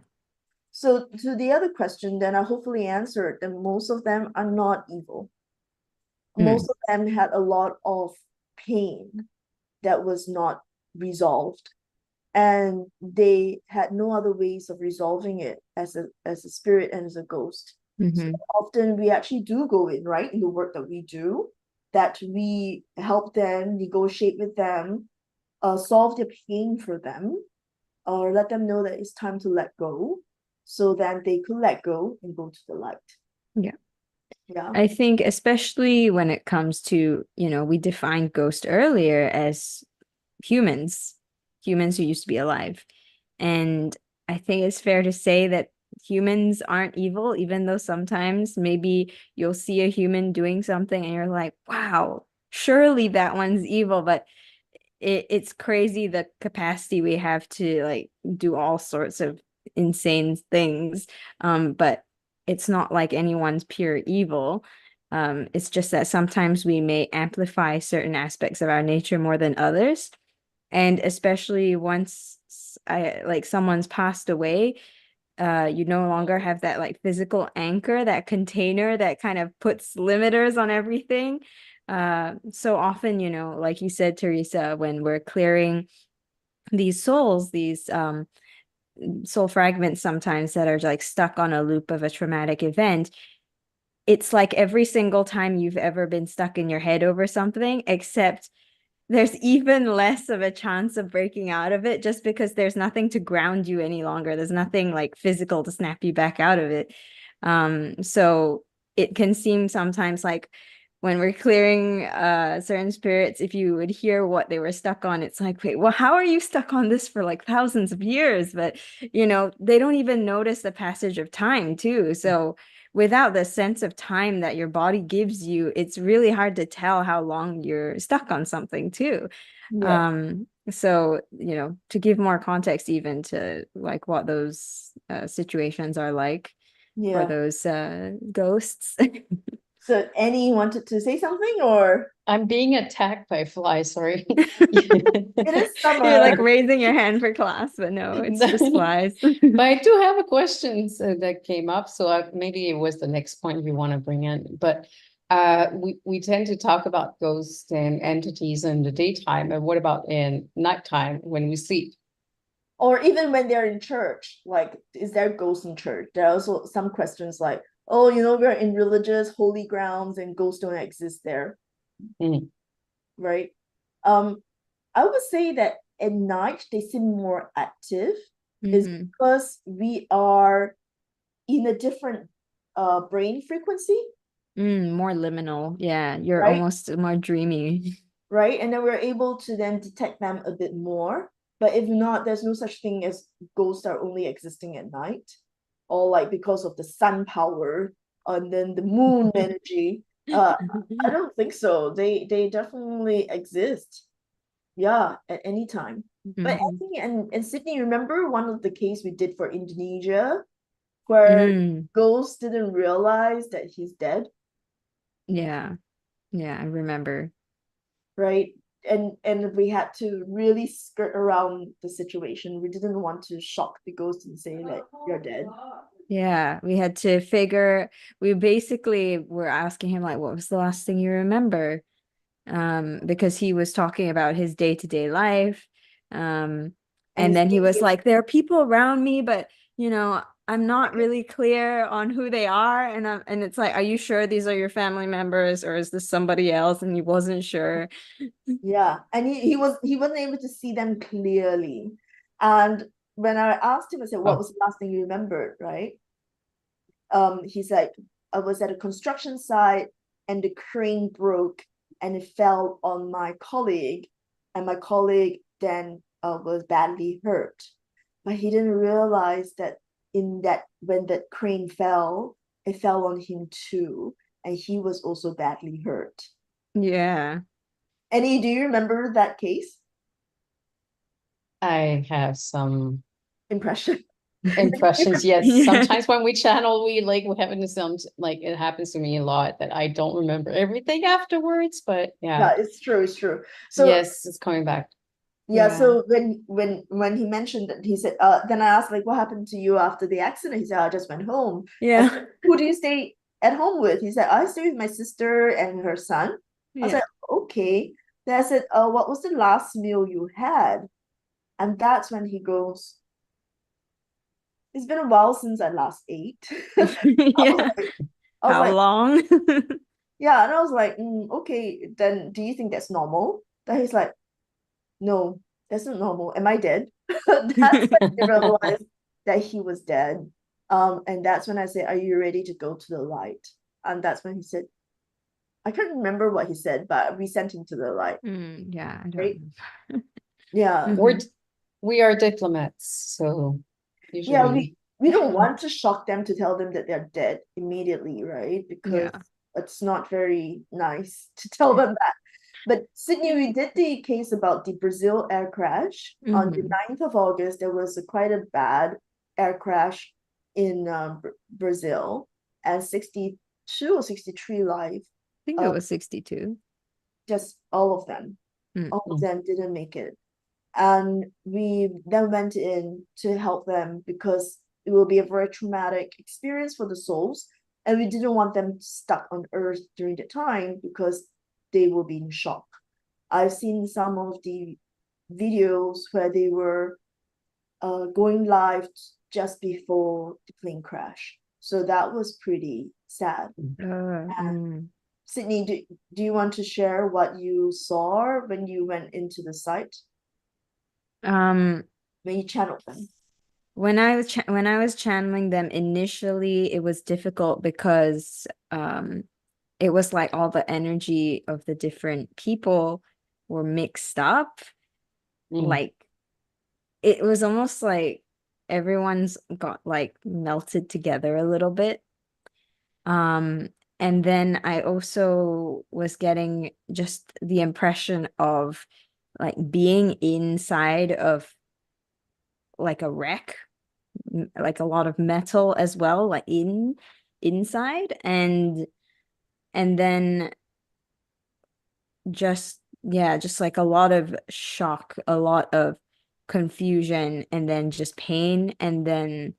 Speaker 1: So to the other question, then I hopefully answered that most of them are not evil. Most of them had a lot of pain that was not resolved, and they had no other ways of resolving it as a spirit and as a ghost. So often we actually do go in, right, in the work that we do, that we help them, negotiate with them, solve their pain for them, or let them know that it's time to let go, so that they could let go and go to the light. Yeah.
Speaker 3: I think especially when it comes to, we defined ghost earlier as humans who used to be alive. And I think it's fair to say that humans aren't evil, even though sometimes maybe you'll see a human doing something and you're like, wow, surely that one's evil. But it's crazy the capacity we have to like do all sorts of insane things. But it's not like anyone's pure evil. It's just that sometimes we may amplify certain aspects of our nature more than others. And especially once someone's passed away, you no longer have that like physical anchor, that container that kind of puts limiters on everything. So often, like you said, Teresa, when we're clearing these souls, these soul fragments sometimes that are like stuck on a loop of a traumatic event, it's like every single time you've ever been stuck in your head over something, except there's even less of a chance of breaking out of it, just because there's nothing to ground you any longer. There's nothing like physical to snap you back out of it. So it can seem sometimes like when we're clearing certain spirits, if you would hear what they were stuck on, it's like, wait, well, how are you stuck on this for like thousands of years? But, they don't even notice the passage of time too. So without the sense of time that your body gives you, it's really hard to tell how long you're stuck on something too.
Speaker 1: Yeah.
Speaker 3: So, to give more context even to like what those situations are like for
Speaker 1: Yeah.
Speaker 3: those ghosts.
Speaker 1: So Annie wanted to say something, or
Speaker 2: I'm being attacked by flies, sorry.
Speaker 1: it is
Speaker 3: You're like
Speaker 1: summer.
Speaker 3: raising your hand for class, but no, it's
Speaker 2: No.
Speaker 3: just flies.
Speaker 2: But I do have a question that came up, so maybe it was the next point you want to bring in. But we tend to talk about ghosts and entities in the daytime, and what about in nighttime when we sleep?
Speaker 1: Or even when they're in church, like, is there ghosts in church? There are also some questions like, oh, we're in religious holy grounds and ghosts don't exist there,
Speaker 2: Mm.
Speaker 1: right? I would say that at night they seem more active, is
Speaker 3: Mhm.
Speaker 1: because we are in a different brain frequency,
Speaker 3: More liminal. Yeah, you're
Speaker 1: right?
Speaker 3: almost more dreamy.
Speaker 1: Right? And then we're able to then detect them a bit more. But if not, there's no such thing as ghosts are only existing at night, or like because of the sun power and then the moon energy. I don't think so. They definitely exist. Yeah, at any time. But I
Speaker 3: Mhm.
Speaker 1: think and Sydney, remember one of the case we did for Indonesia where
Speaker 3: Mm.
Speaker 1: ghost didn't realize that he's dead,
Speaker 3: Yeah. Yeah, I remember.
Speaker 1: right? And we had to really skirt around the situation. We didn't want to shock the ghost and say that you're dead.
Speaker 3: Yeah, we basically were asking him like, what was the last thing you remember? Because he was talking about his day-to-day life. Um,
Speaker 1: And
Speaker 3: and
Speaker 1: he's
Speaker 3: then he was
Speaker 1: thinking,
Speaker 3: like, there are people around me, but I'm not really clear on who they are. And it's like, are you sure these are your family members or is this somebody else? And he wasn't sure.
Speaker 1: yeah. And he wasn't able to see them clearly. And when I asked him, I said, what
Speaker 2: Oh,
Speaker 1: was the last thing you remembered, right? He's like, I was at a construction site and the crane broke and it fell on my colleague, and my colleague then was badly hurt. But he didn't realize that in that when that crane fell, it fell on him too, and he was also badly hurt.
Speaker 3: Yeah.
Speaker 1: Annie, do you remember that case?
Speaker 2: I have some
Speaker 1: Impression.
Speaker 2: impressions. Yes,
Speaker 3: Yeah.
Speaker 2: sometimes when we channel, we have some like it happens to me a lot that I don't remember everything afterwards. But yeah,
Speaker 1: Yeah, it's true, it's true. So
Speaker 2: yes, it's coming back.
Speaker 1: yeah,
Speaker 3: Yeah.
Speaker 1: so when he mentioned that, he said, then I asked like what happened to you after the accident? He said, I just went home. I
Speaker 3: Yeah.
Speaker 1: said, who do you stay at home with? He said, I stay with my sister and her son. I was
Speaker 3: Yeah.
Speaker 1: like, okay. Then I said, what was the last meal you had? And that's when he goes, it's been a while since I last ate.
Speaker 3: Yeah.
Speaker 1: I was
Speaker 3: How
Speaker 1: like,
Speaker 3: long?
Speaker 1: yeah, and I was like, okay, then do you think that's normal? Then he's like, no, that's not normal. Am I dead? That's when I realized that he was dead. And that's when I said, are you ready to go to the light? And that's when he said, I can't remember what he said, but we sent him to the light,
Speaker 3: Yeah, I
Speaker 1: right?
Speaker 3: don't
Speaker 1: Yeah.
Speaker 3: remember.
Speaker 2: We are diplomats, so
Speaker 1: Yeah,
Speaker 2: usually.
Speaker 1: we don't want to shock them to tell them that they're dead immediately, right? Because
Speaker 3: Yeah.
Speaker 1: it's not very nice to tell them that. But Sydney, we did the case about the Brazil air crash. On the
Speaker 3: Mhm.
Speaker 1: 9th of August, there was quite a bad air crash in Brazil, and 62 or 63 lives,
Speaker 3: I think it
Speaker 1: uh,
Speaker 3: was 62.
Speaker 1: just all of them.
Speaker 3: Mm.
Speaker 1: All of
Speaker 2: Mm.
Speaker 1: them didn't make it. And we then went in to help them because it will be a very traumatic experience for the souls. And we didn't want them stuck on earth during the time because they will be in shock. I've seen some of the videos where they were going live just before the plane crash. So that was pretty sad. And
Speaker 3: Mm.
Speaker 1: Sydney, do you want to share what you saw when you went into the site,
Speaker 3: Um,
Speaker 1: when you channeled them?
Speaker 3: when I was channeling them initially, it was difficult because it was like all the energy of the different people were mixed up.
Speaker 2: Mm.
Speaker 3: Like it was almost like everyone's got like melted together a little bit. Um, and then I also was getting just the impression of like being inside of like a wreck, like a lot of metal as well, like inside, and then just yeah, just like a lot of shock, a lot of confusion, and then just pain. And then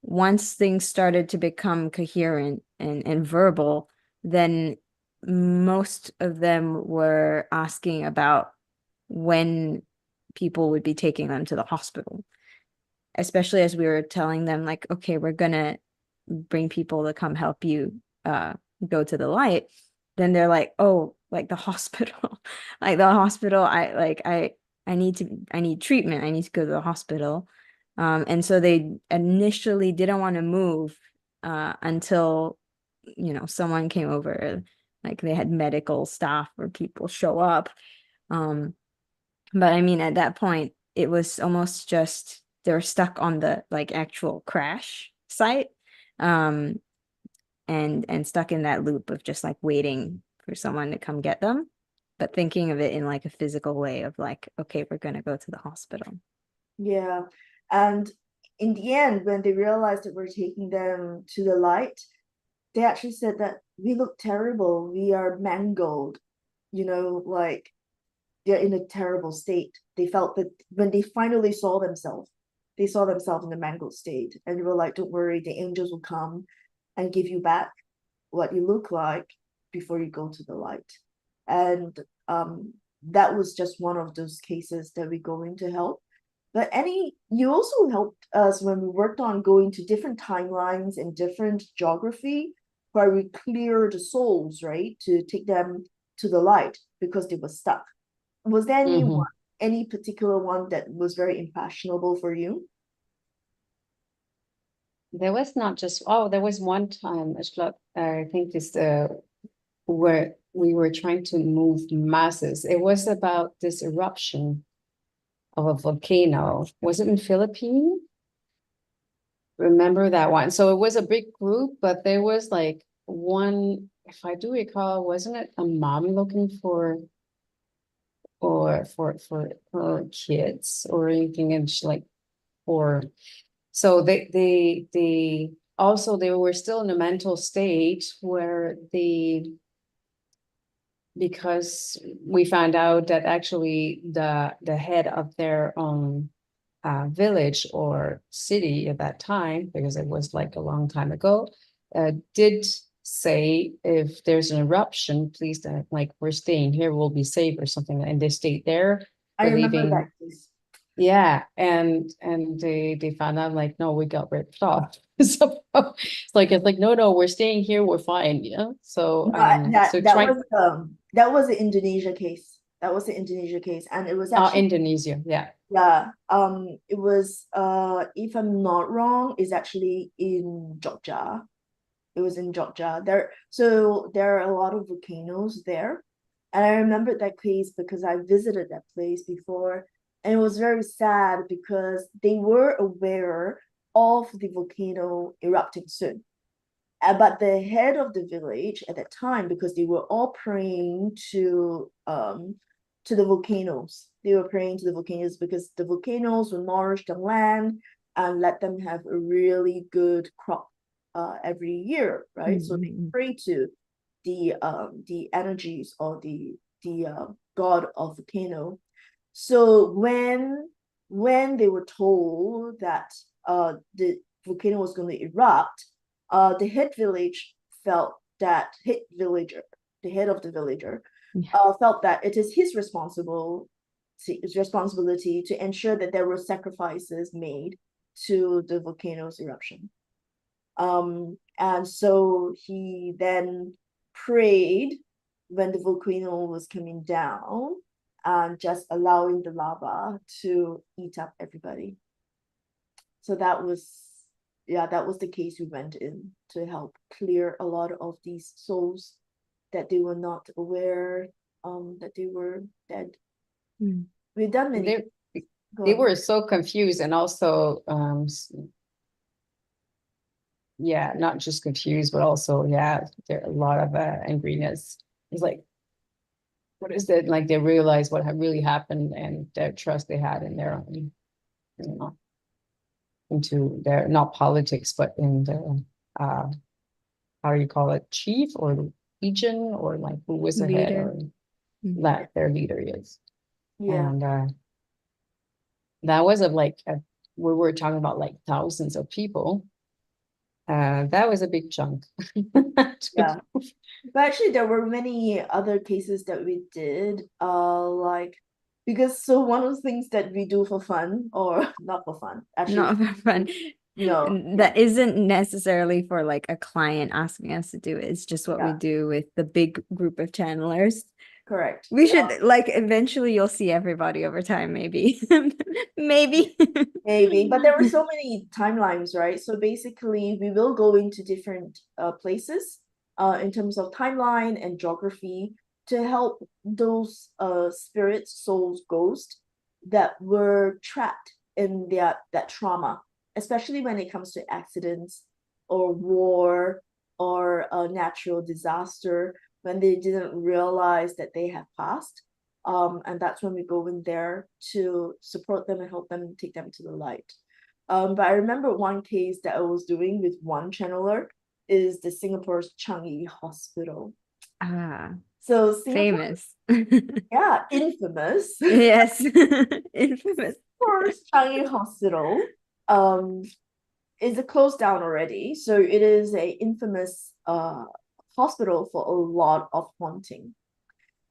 Speaker 3: once things started to become coherent and verbal, then most of them were asking about when people would be taking them to the hospital, especially as we were telling them, like, okay, we're gonna bring people to come help you go to the light. Then they're like, oh, like the hospital. Like the hospital, I need treatment. I need to go to the hospital. And so they initially didn't want to move until, someone came over, like they had medical staff or people show up. Um, but I mean, at that point, it was almost just they were stuck on the like actual crash site, um, and stuck in that loop of just like waiting for someone to come get them, but thinking of it in like a physical way of like, okay, we're gonna go to the hospital.
Speaker 1: Yeah. And in the end, when they realized that we're taking them to the light, they actually said that we look terrible. We are mangled, like they're in a terrible state. They felt that when they finally saw themselves, they saw themselves in a mangled state. And they were like, don't worry, the angels will come and give you back what you look like before you go to the light. And that was just one of those cases that we go in to help. But you also helped us when we worked on going to different timelines and different geography where we clear the souls, right? To take them to the light because they were stuck. Was there any particular one that was very impressionable for you?
Speaker 2: There was not just, there was one time, I think it's where we were trying to move masses. It was about this eruption of a volcano. Was it in Philippines? Remember that one? So it was a big group, but there was like one, if I do recall, wasn't it a mom looking for or for her kids or anything, and she like for so they also they were still in a mental state where because we found out that actually the head of their village or city at that time, because it was like a long time ago, did say if there's an eruption, please don't, like, we're staying here, we'll be safe or something, and they stayed there,
Speaker 1: I remember that
Speaker 2: believing.
Speaker 1: case.
Speaker 2: Yeah, and they found out like, no, we got ripped off. So it's like no, we're staying here, we're fine, so
Speaker 1: No, that
Speaker 2: so
Speaker 1: that
Speaker 2: try.
Speaker 1: was that was the Indonesia case. That was the Indonesia case, and it was actually
Speaker 2: Indonesia, yeah.
Speaker 1: yeah. It was if I'm not wrong, is actually in Jogja. It was in Jogja. There are a lot of volcanoes there. And I remembered that case because I visited that place before. And it was very sad because they were aware of the volcano erupting soon. But the head of the village at that time, because they were all praying to the volcanoes. They were praying to the volcanoes because the volcanoes will nourish the land and let them have a really good crop every year, right? So they
Speaker 3: Mm-hmm.
Speaker 1: pray to the energies or the god of volcano. So when they were told that the volcano was going to erupt, the head village felt that head villager, the head of the villager,
Speaker 3: Yeah.
Speaker 1: felt that it is his responsibility to ensure that there were sacrifices made to the volcano's eruption. And so he then prayed when the volcano was coming down and just allowing the lava to eat up everybody. So that was the case we went in to help clear a lot of these souls that they were not aware that they were dead.
Speaker 3: Mm.
Speaker 1: We've done many.
Speaker 2: They
Speaker 1: Go
Speaker 2: they
Speaker 1: on.
Speaker 2: were so confused, and also yeah, not just confused, but also, yeah, there are a lot of angriness. It's like, what is it? Like they realize what really happened and their trust they had in their own, you know, into their, not politics, but in the, how do you call it, chief or legion, or like who was ahead,
Speaker 3: Leader.
Speaker 2: or
Speaker 3: Mhm.
Speaker 2: that their leader is.
Speaker 1: Yeah.
Speaker 2: And that was we were talking about like thousands of people. That was a big chunk.
Speaker 1: Yeah. But actually, there were many other cases that we did, like because so one of the things that we do for fun, or not for fun, actually,
Speaker 3: Not for fun.
Speaker 1: no,
Speaker 3: That isn't necessarily for like a client asking us to do it. It's just what we
Speaker 1: yeah,
Speaker 3: do with the big group of channelers.
Speaker 1: correct.
Speaker 3: We should like eventually you'll see everybody over time, maybe. Maybe.
Speaker 1: Maybe, but there were so many timelines, right? So basically, we will go into different places in terms of timeline and geography to help those spirits, souls, ghosts that were trapped in that trauma, especially when it comes to accidents or war or a natural disaster, when they didn't realize that they have passed. And that's when we go in there to support them and help them take them to the light. But I remember one case that I was doing with one channeler is the Singapore's Changi Hospital.
Speaker 3: Ah,
Speaker 1: So Singapore,
Speaker 3: famous.
Speaker 1: yeah, infamous.
Speaker 3: Yes. Infamous.
Speaker 1: Singapore's Changi Hospital is a closed down already. So it is a infamous hospital for a lot of haunting.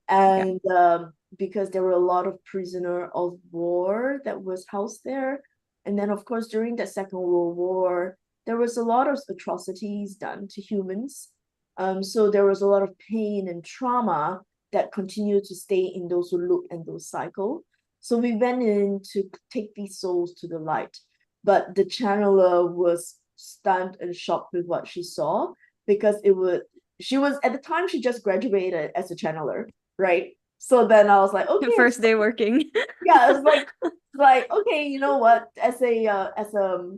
Speaker 3: Yeah.
Speaker 1: And because there were a lot of prisoner of war that was housed there. And then, of course, during the Second World War, there was a lot of atrocities done to humans. So there was a lot of pain and trauma that continued to stay in those loop and those cycle. So we went in to take these souls to the light. But the channeler was stunned and shocked with what she saw, because she was, at the time, she just graduated as a channeler, right? So then I was like, okay,
Speaker 3: First day working.
Speaker 1: yeah, it's like okay, you know what? As a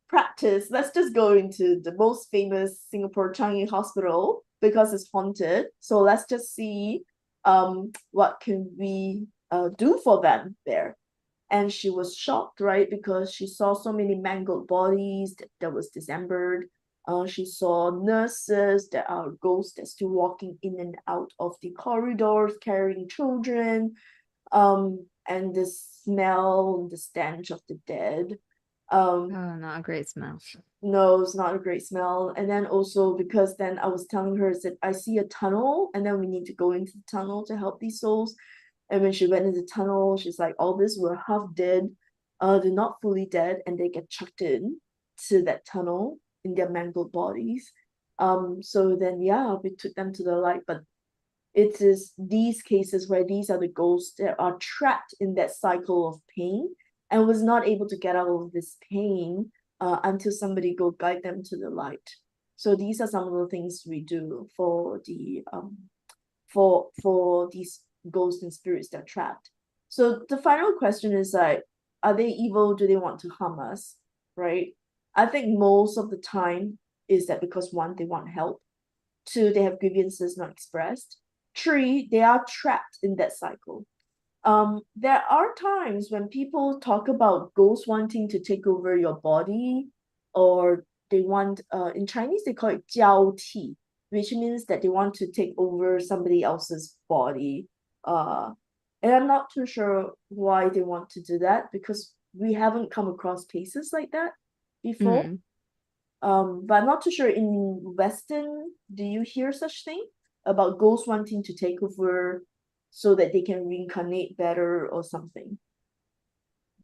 Speaker 1: practice, let's just go into the most famous Singapore Changi Hospital because it's haunted. So let's just see what can we do for them there. And she was shocked, right? Because she saw so many mangled bodies that was dismembered. She saw nurses that are ghosts that still walking in and out of the corridors carrying children. And the smell, the stench of the dead.
Speaker 3: Oh,
Speaker 1: Um,
Speaker 3: not a great smell.
Speaker 1: no, it's not a great smell. And then also because then I was telling her that I see a tunnel, and then we need to go into the tunnel to help these souls. And when she went into the tunnel, she's like, all this were half dead. They're not fully dead, and they get chucked in to that tunnel in their mangled bodies. So then yeah, we took them to the light, but it is these cases where these are the ghosts that are trapped in that cycle of pain and was not able to get out of this pain until somebody go guide them to the light. So these are some of the things we do for the for these ghosts and spirits that are trapped. So the final question is like, are they evil? Do they want to harm us? Right? I think most of the time is that because one, they want help. Two, they have grievances not expressed. Three, they are trapped in that cycle. There are times when people talk about ghosts wanting to take over your body, or they want, in Chinese, they call it 交替, which means that they want to take over somebody else's body. And I'm not too sure why they want to do that, because we haven't come across cases like that before.
Speaker 3: Mm.
Speaker 1: But I'm not too sure in Western, do you hear such thing about ghosts wanting to take over so that they can reincarnate better or something?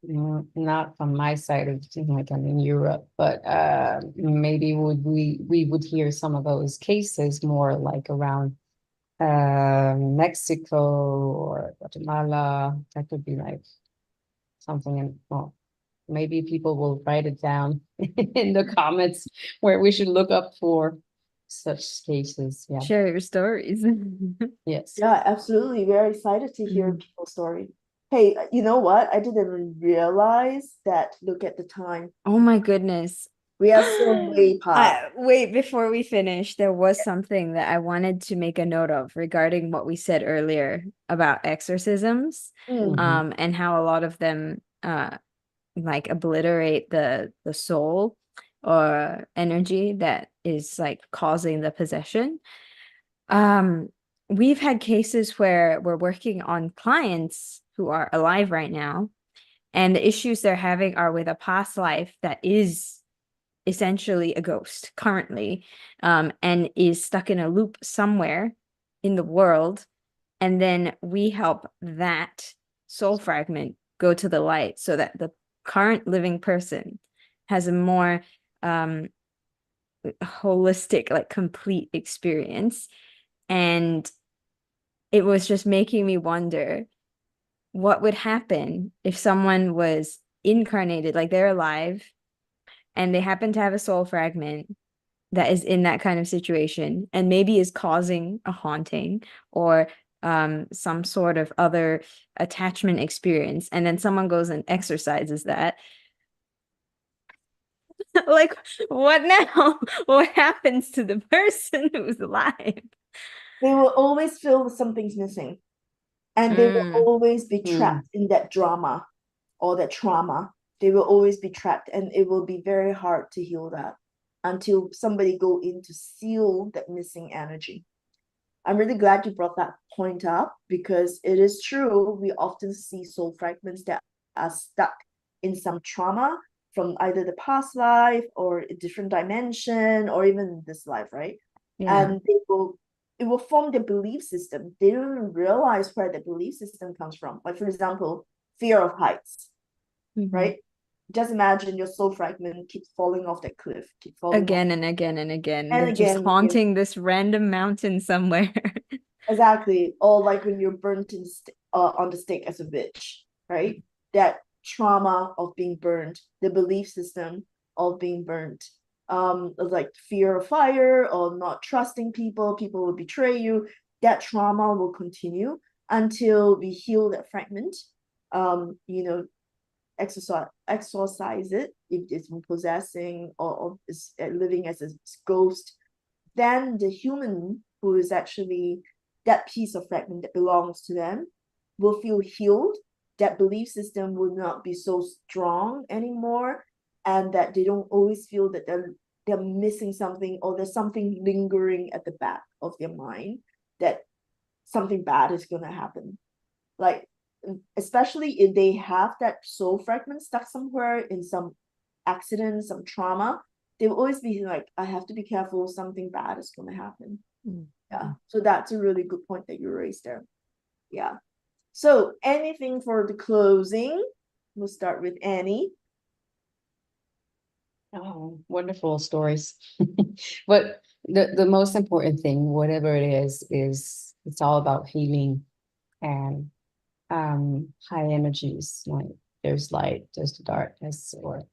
Speaker 2: Not from my side of like I'm in Europe, but maybe we would hear some of those cases more like around Mexico or Guatemala. That could be like something in, well, maybe people will write it down in the comments where we should look up for such cases. Yeah.
Speaker 3: Share your stories.
Speaker 2: Yes.
Speaker 1: Yeah, absolutely. We're excited to hear
Speaker 3: Mm.
Speaker 1: people's story. Hey, you know what? I didn't realize that. Look at the time.
Speaker 3: Oh my goodness.
Speaker 1: We are so way past.
Speaker 3: Wait, before we finish, there was something that I wanted to make a note of regarding what we said earlier about exorcisms,
Speaker 2: Mhm.
Speaker 3: and how a lot of them like obliterate the soul or energy that is like causing the possession. Um, we've had cases where we're working on clients who are alive right now, and the issues they're having are with a past life that is essentially a ghost currently, and is stuck in a loop somewhere in the world. And then we help that soul fragment go to the light so that the current living person has a more holistic, like complete experience. And it was just making me wonder what would happen if someone was incarnated, like they're alive, and they happen to have a soul fragment that is in that kind of situation and maybe is causing a haunting or some sort of other attachment experience. And then someone goes and exercises that. Like, what now? What happens to the person who's alive?
Speaker 1: They will always feel something's missing, and they will
Speaker 3: Mm,
Speaker 1: always be
Speaker 2: Mm.
Speaker 1: trapped in that drama or that trauma. They will always be trapped, and it will be very hard to heal that until somebody go in to seal that missing energy. I'm really glad you brought that point up because it is true. We often see soul fragments that are stuck in some trauma from either the past life or a different dimension or even this life, right?
Speaker 3: yeah.
Speaker 1: And it will form their belief system. They don't even realize where the belief system comes from. Like, for example, fear of heights,
Speaker 3: Mhm.
Speaker 1: right? Just imagine your soul fragment keeps falling off that cliff, keep falling off
Speaker 3: Again and again and again.
Speaker 1: and
Speaker 3: They're just
Speaker 1: again.
Speaker 3: haunting this random mountain somewhere.
Speaker 1: Exactly. Or like when you're burnt on the stake as a witch, right? That trauma of being burnt, the belief system of being burnt, like fear of fire or not trusting people, people will betray you. That trauma will continue until we heal that fragment. You know, exorcise it if it's been possessing or is living as a ghost, then the human who is actually that piece of fragment that belongs to them will feel healed. That belief system will not be so strong anymore, and that they don't always feel that they're missing something or there's something lingering at the back of their mind that something bad is going to happen. Like, especially if they have that soul fragment stuck somewhere in some accident, some trauma, they will always be like, I have to be careful, something bad is going to happen.
Speaker 3: Mm.
Speaker 1: Yeah. So that's a really good point that you raised there. Yeah. So anything for the closing? We'll start with Annie.
Speaker 2: Oh, wonderful stories. But the most important thing, whatever it is it's all about healing and high energies. Like there's light, there's the darkness, or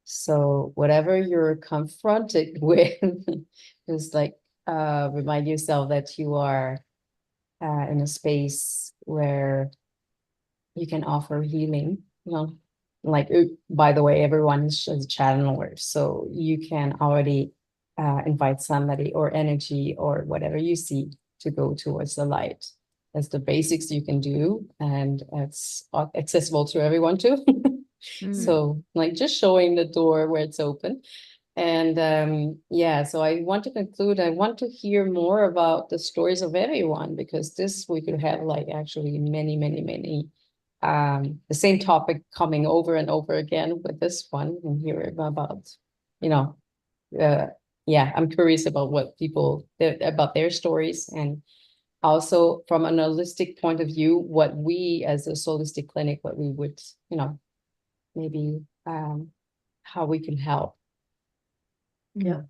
Speaker 2: so whatever you're confronted with, just like remind yourself that you are in a space where you can offer healing, you know, like by the way, everyone is a channeler, so you can already invite somebody or energy or whatever you see to go towards the light. That's the basics you can do, and it's accessible to everyone too.
Speaker 3: Mm.
Speaker 2: So like just showing the door where it's open. And yeah, so I want to conclude. I want to hear more about the stories of everyone, because this we could have like actually many, many, many the same topic coming over and over again with this one, and hear about, you know, uh, yeah, I'm curious about what people about their stories, and also from an holistic point of view, what we as a holistic clinic, what we would, you know, maybe how we can help.
Speaker 1: Yeah.
Speaker 3: Mm.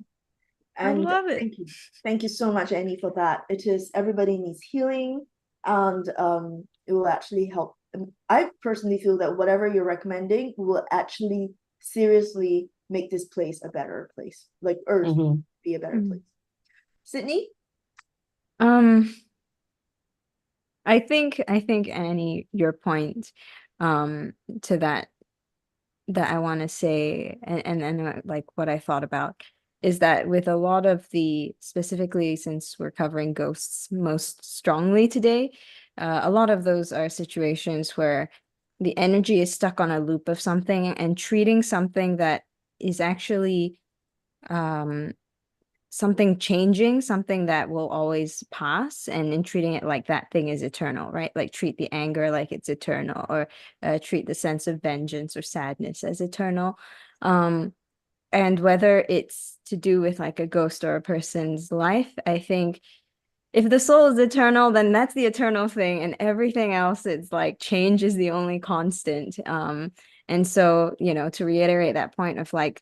Speaker 3: I
Speaker 1: And
Speaker 3: love it.
Speaker 1: thank you. Thank you so much, Annie, for that. It is everybody needs healing, and it will actually help. I personally feel that whatever you're recommending will actually seriously make this place a better place, like Earth
Speaker 2: Mhm.
Speaker 1: be a better
Speaker 3: Mm.
Speaker 1: place. Sydney?
Speaker 3: Um, I think Annie, your point to that that I want to say, and like what I thought about is that with a lot of the, specifically since we're covering ghosts most strongly today, a lot of those are situations where the energy is stuck on a loop of something, and treating something that is actually um something changing, something that will always pass, and in treating it like that thing is eternal, right? Like treat the anger like it's eternal, or treat the sense of vengeance or sadness as eternal. Um, and whether it's to do with like a ghost or a person's life, I think if the soul is eternal, then that's the eternal thing, and everything else, it's like change is the only constant. And so, to reiterate that point of like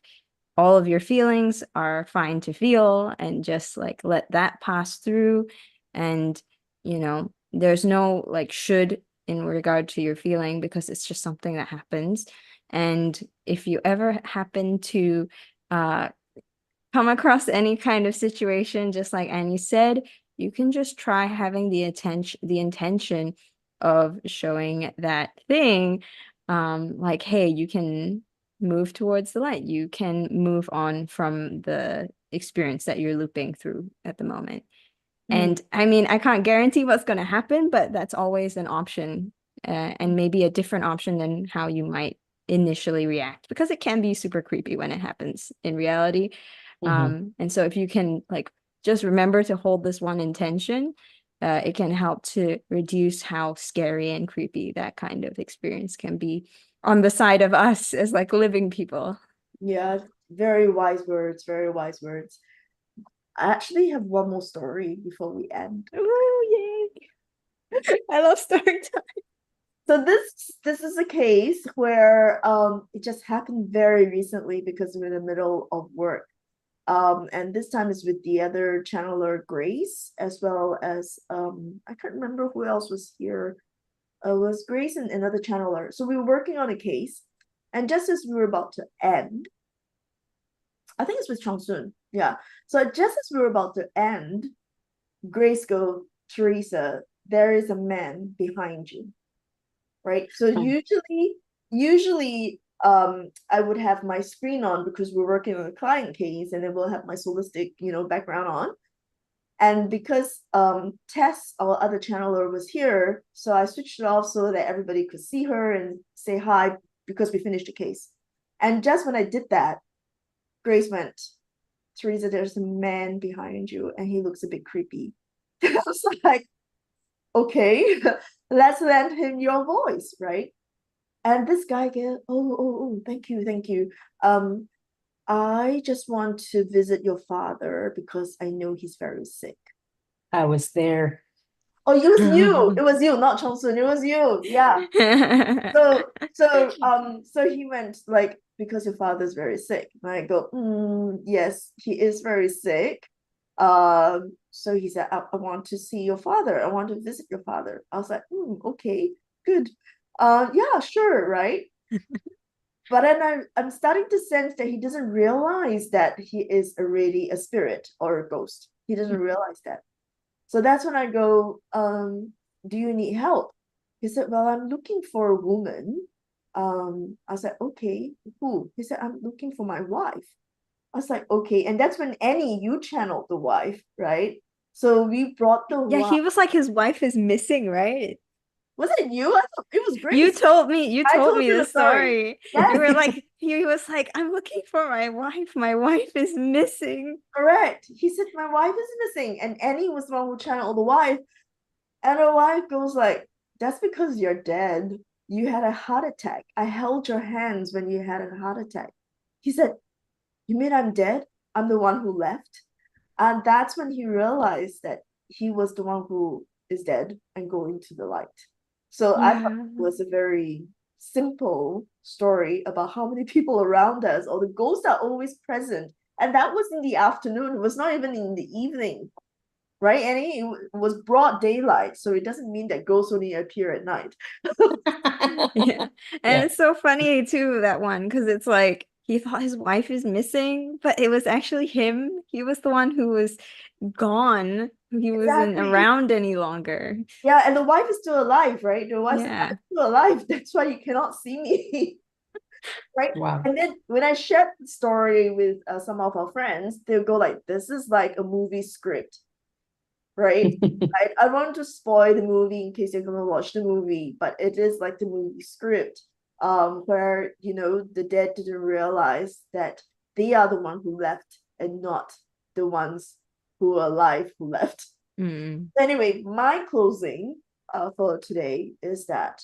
Speaker 3: all of your feelings are fine to feel, and just like let that pass through. And, there's no like should in regard to your feeling, because it's just something that happens. And if you ever happen to uh come across any kind of situation, just like Annie said, you can just try having the intention of showing that thing, like, hey, you can move towards the light. You can move on from the experience that you're looping through at the moment.
Speaker 1: Mm.
Speaker 3: And I mean, I can't guarantee what's going to happen, but that's always an option, and maybe a different option than how you might initially react, because it can be super creepy when it happens in reality.
Speaker 2: Mhm.
Speaker 3: And so if you can like just remember to hold this one intention, it can help to reduce how scary and creepy that kind of experience can be on the side of us as like living people.
Speaker 1: Yeah, very wise words, very wise words. I actually have one more story before we end.
Speaker 3: Ooh, yay! I love story time.
Speaker 1: So this is a case where it just happened very recently because we're in the middle of work. And this time is with the other channeler Grace, as well as I can't remember who else was here. It was Grace and another channeler. So we were working on a case, and just as we were about to end, I think it's with Chong Sun. Yeah. So just as we were about to end, Grace go, Teresa, there is a man behind you, right? So
Speaker 2: Mm.
Speaker 1: usually I would have my screen on because we're working on a client case, and then we'll have my solistic, background on. And because Tess, our other channeler, was here, so I switched it off so that everybody could see her and say hi because we finished the case. And just when I did that, Grace went, Teresa, there's a man behind you, and he looks a bit creepy. I was like, okay, let's lend him your voice, right? And this guy get, thank you, thank you. I just want to visit your father because I know he's very sick.
Speaker 2: I was there.
Speaker 1: Oh, it was you. It was you, not Chongsun. It was you. Yeah. So he went like, because your father's very sick. And I go, yes, he is very sick. So he said, I want to see your father. I want to visit your father. I was like, okay, good. Yeah, sure, right? But then I'm starting to sense that he doesn't realize that he is already a spirit or a ghost. He doesn't realize that. So that's when I go, do you need help? He said, well, I'm looking for a woman. I said, okay, who? He said, I'm looking for my wife. I was like, okay. And that's when Annie, you channeled the wife, right? So we brought the
Speaker 3: Yeah,
Speaker 1: wife.
Speaker 3: he was like his wife is missing, right?
Speaker 1: Was it you? I thought it was
Speaker 3: You
Speaker 1: Grace.
Speaker 3: told me, you
Speaker 1: I
Speaker 3: told
Speaker 1: told
Speaker 3: me
Speaker 1: you
Speaker 3: the
Speaker 1: the story.
Speaker 3: story. You
Speaker 1: Yes,
Speaker 3: were like, he was like, I'm looking for my wife. My wife is missing.
Speaker 1: correct. He said, my wife is missing. And Annie was the one who channeled the wife. And the wife goes like, that's because you're dead. You had a heart attack. I held your hands when you had a heart attack. He said, you mean I'm dead? I'm the one who left. And that's when he realized that he was the one who is dead and going to the light. So I thought
Speaker 3: Yeah.
Speaker 1: it was a very simple story about how many people around us or the ghosts are always present. And that was in the afternoon. It was not even in the evening, right? And it was broad daylight. So it doesn't mean that ghosts only appear at night.
Speaker 3: Yeah. And
Speaker 2: Yeah.
Speaker 3: it's so funny too, that one, because it's like he thought his wife is missing, but it was actually him. He was the one who was gone. He wasn't
Speaker 1: Exactly.
Speaker 3: around any longer.
Speaker 1: Yeah, and the wife is still alive, right? The wife said, I'm
Speaker 3: Yeah.
Speaker 1: still alive. That's why you cannot see me. right?
Speaker 2: Wow.
Speaker 1: And then when I shared the story with some of our friends, they'll go like, "This is like a movie script, right?" I want to spoil the movie in case you're gonna watch the movie, but it is like the movie script, where the dead didn't realize that they are the one who left and not the ones who are alive who left.
Speaker 3: Mm.
Speaker 1: Anyway, my closing for today is that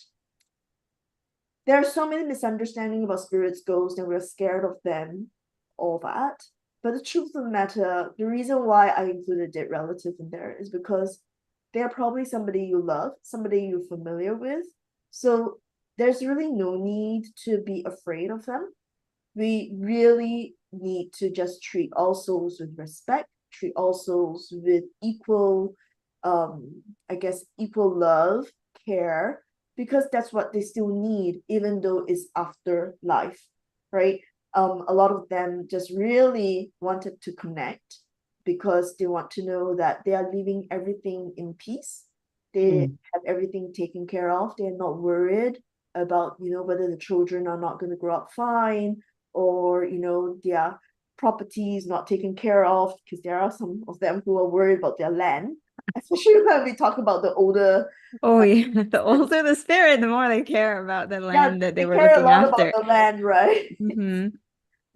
Speaker 1: there are so many misunderstandings about spirits, ghosts, and we're scared of them, all that. But the truth of the matter, the reason why I included dead relative in there is because they're probably somebody you love, somebody you're familiar with. So there's really no need to be afraid of them. We really need to just treat all souls with respect, treat all souls with equal, I guess, equal love, care, because that's what they still need, even though it's after life, right? A lot of them just really wanted to connect because they want to know that they are leaving everything in peace. They have everything taken care of. They're not worried about, whether the children are not going to grow up fine, or their property is not taken care of, because there are some of them who are worried about their land, especially when we talk about the older.
Speaker 3: Oh yeah, the older the spirit, the more they care about the
Speaker 1: Yeah,
Speaker 3: land that they
Speaker 1: they
Speaker 3: were
Speaker 1: care a
Speaker 3: looking
Speaker 1: lot about
Speaker 3: after.
Speaker 1: the land, right?
Speaker 3: Mm-hmm.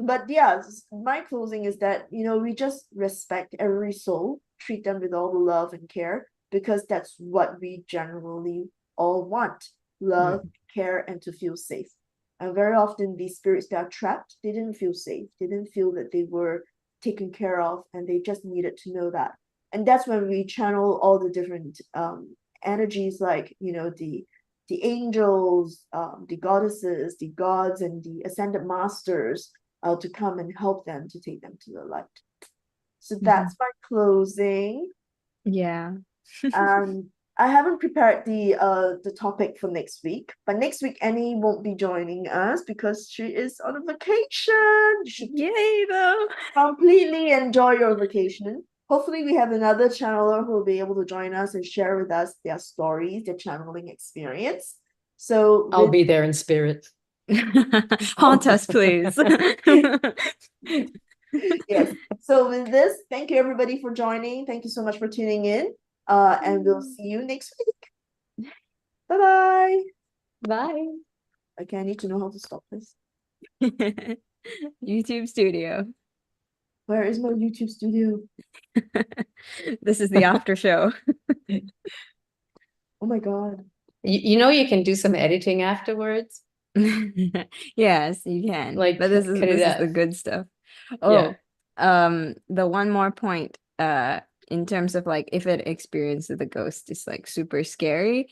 Speaker 1: But yeah, my closing is that we just respect every soul, treat them with all the love and care, because that's what we generally all want: love, care, and to feel safe. And very often these spirits that are trapped, they didn't feel safe, they didn't feel that they were taken care of, and they just needed to know that. And that's when we channel all the different energies, like the angels, the goddesses, the gods, and the ascended masters, to come and help them to take them to the light. So that's my closing.
Speaker 3: Yeah.
Speaker 1: I haven't prepared the topic for next week, but next week Annie won't be joining us because she is on a vacation. You should
Speaker 3: Yay though.
Speaker 1: completely enjoy your vacation. Hopefully, we have another channeler who will be able to join us and share with us their stories, their channeling experience. So
Speaker 2: I'll be there in spirit.
Speaker 3: Haunt us, please.
Speaker 1: Yes. So with this, thank you everybody for joining. Thank you so much for tuning in. And we'll see you next week. Bye-bye.
Speaker 2: Bye.
Speaker 1: Okay, I need to know how to stop this.
Speaker 3: YouTube studio.
Speaker 1: Where is my YouTube studio?
Speaker 3: This is the after show.
Speaker 1: Oh my God.
Speaker 2: You can do some editing afterwards.
Speaker 3: Yes, you can.
Speaker 2: Like,
Speaker 3: But this is
Speaker 2: cut it
Speaker 3: this is the
Speaker 2: out.
Speaker 3: good stuff.
Speaker 2: Yeah.
Speaker 3: Oh, the one more point, in terms of like if it experiences the ghost is like super scary.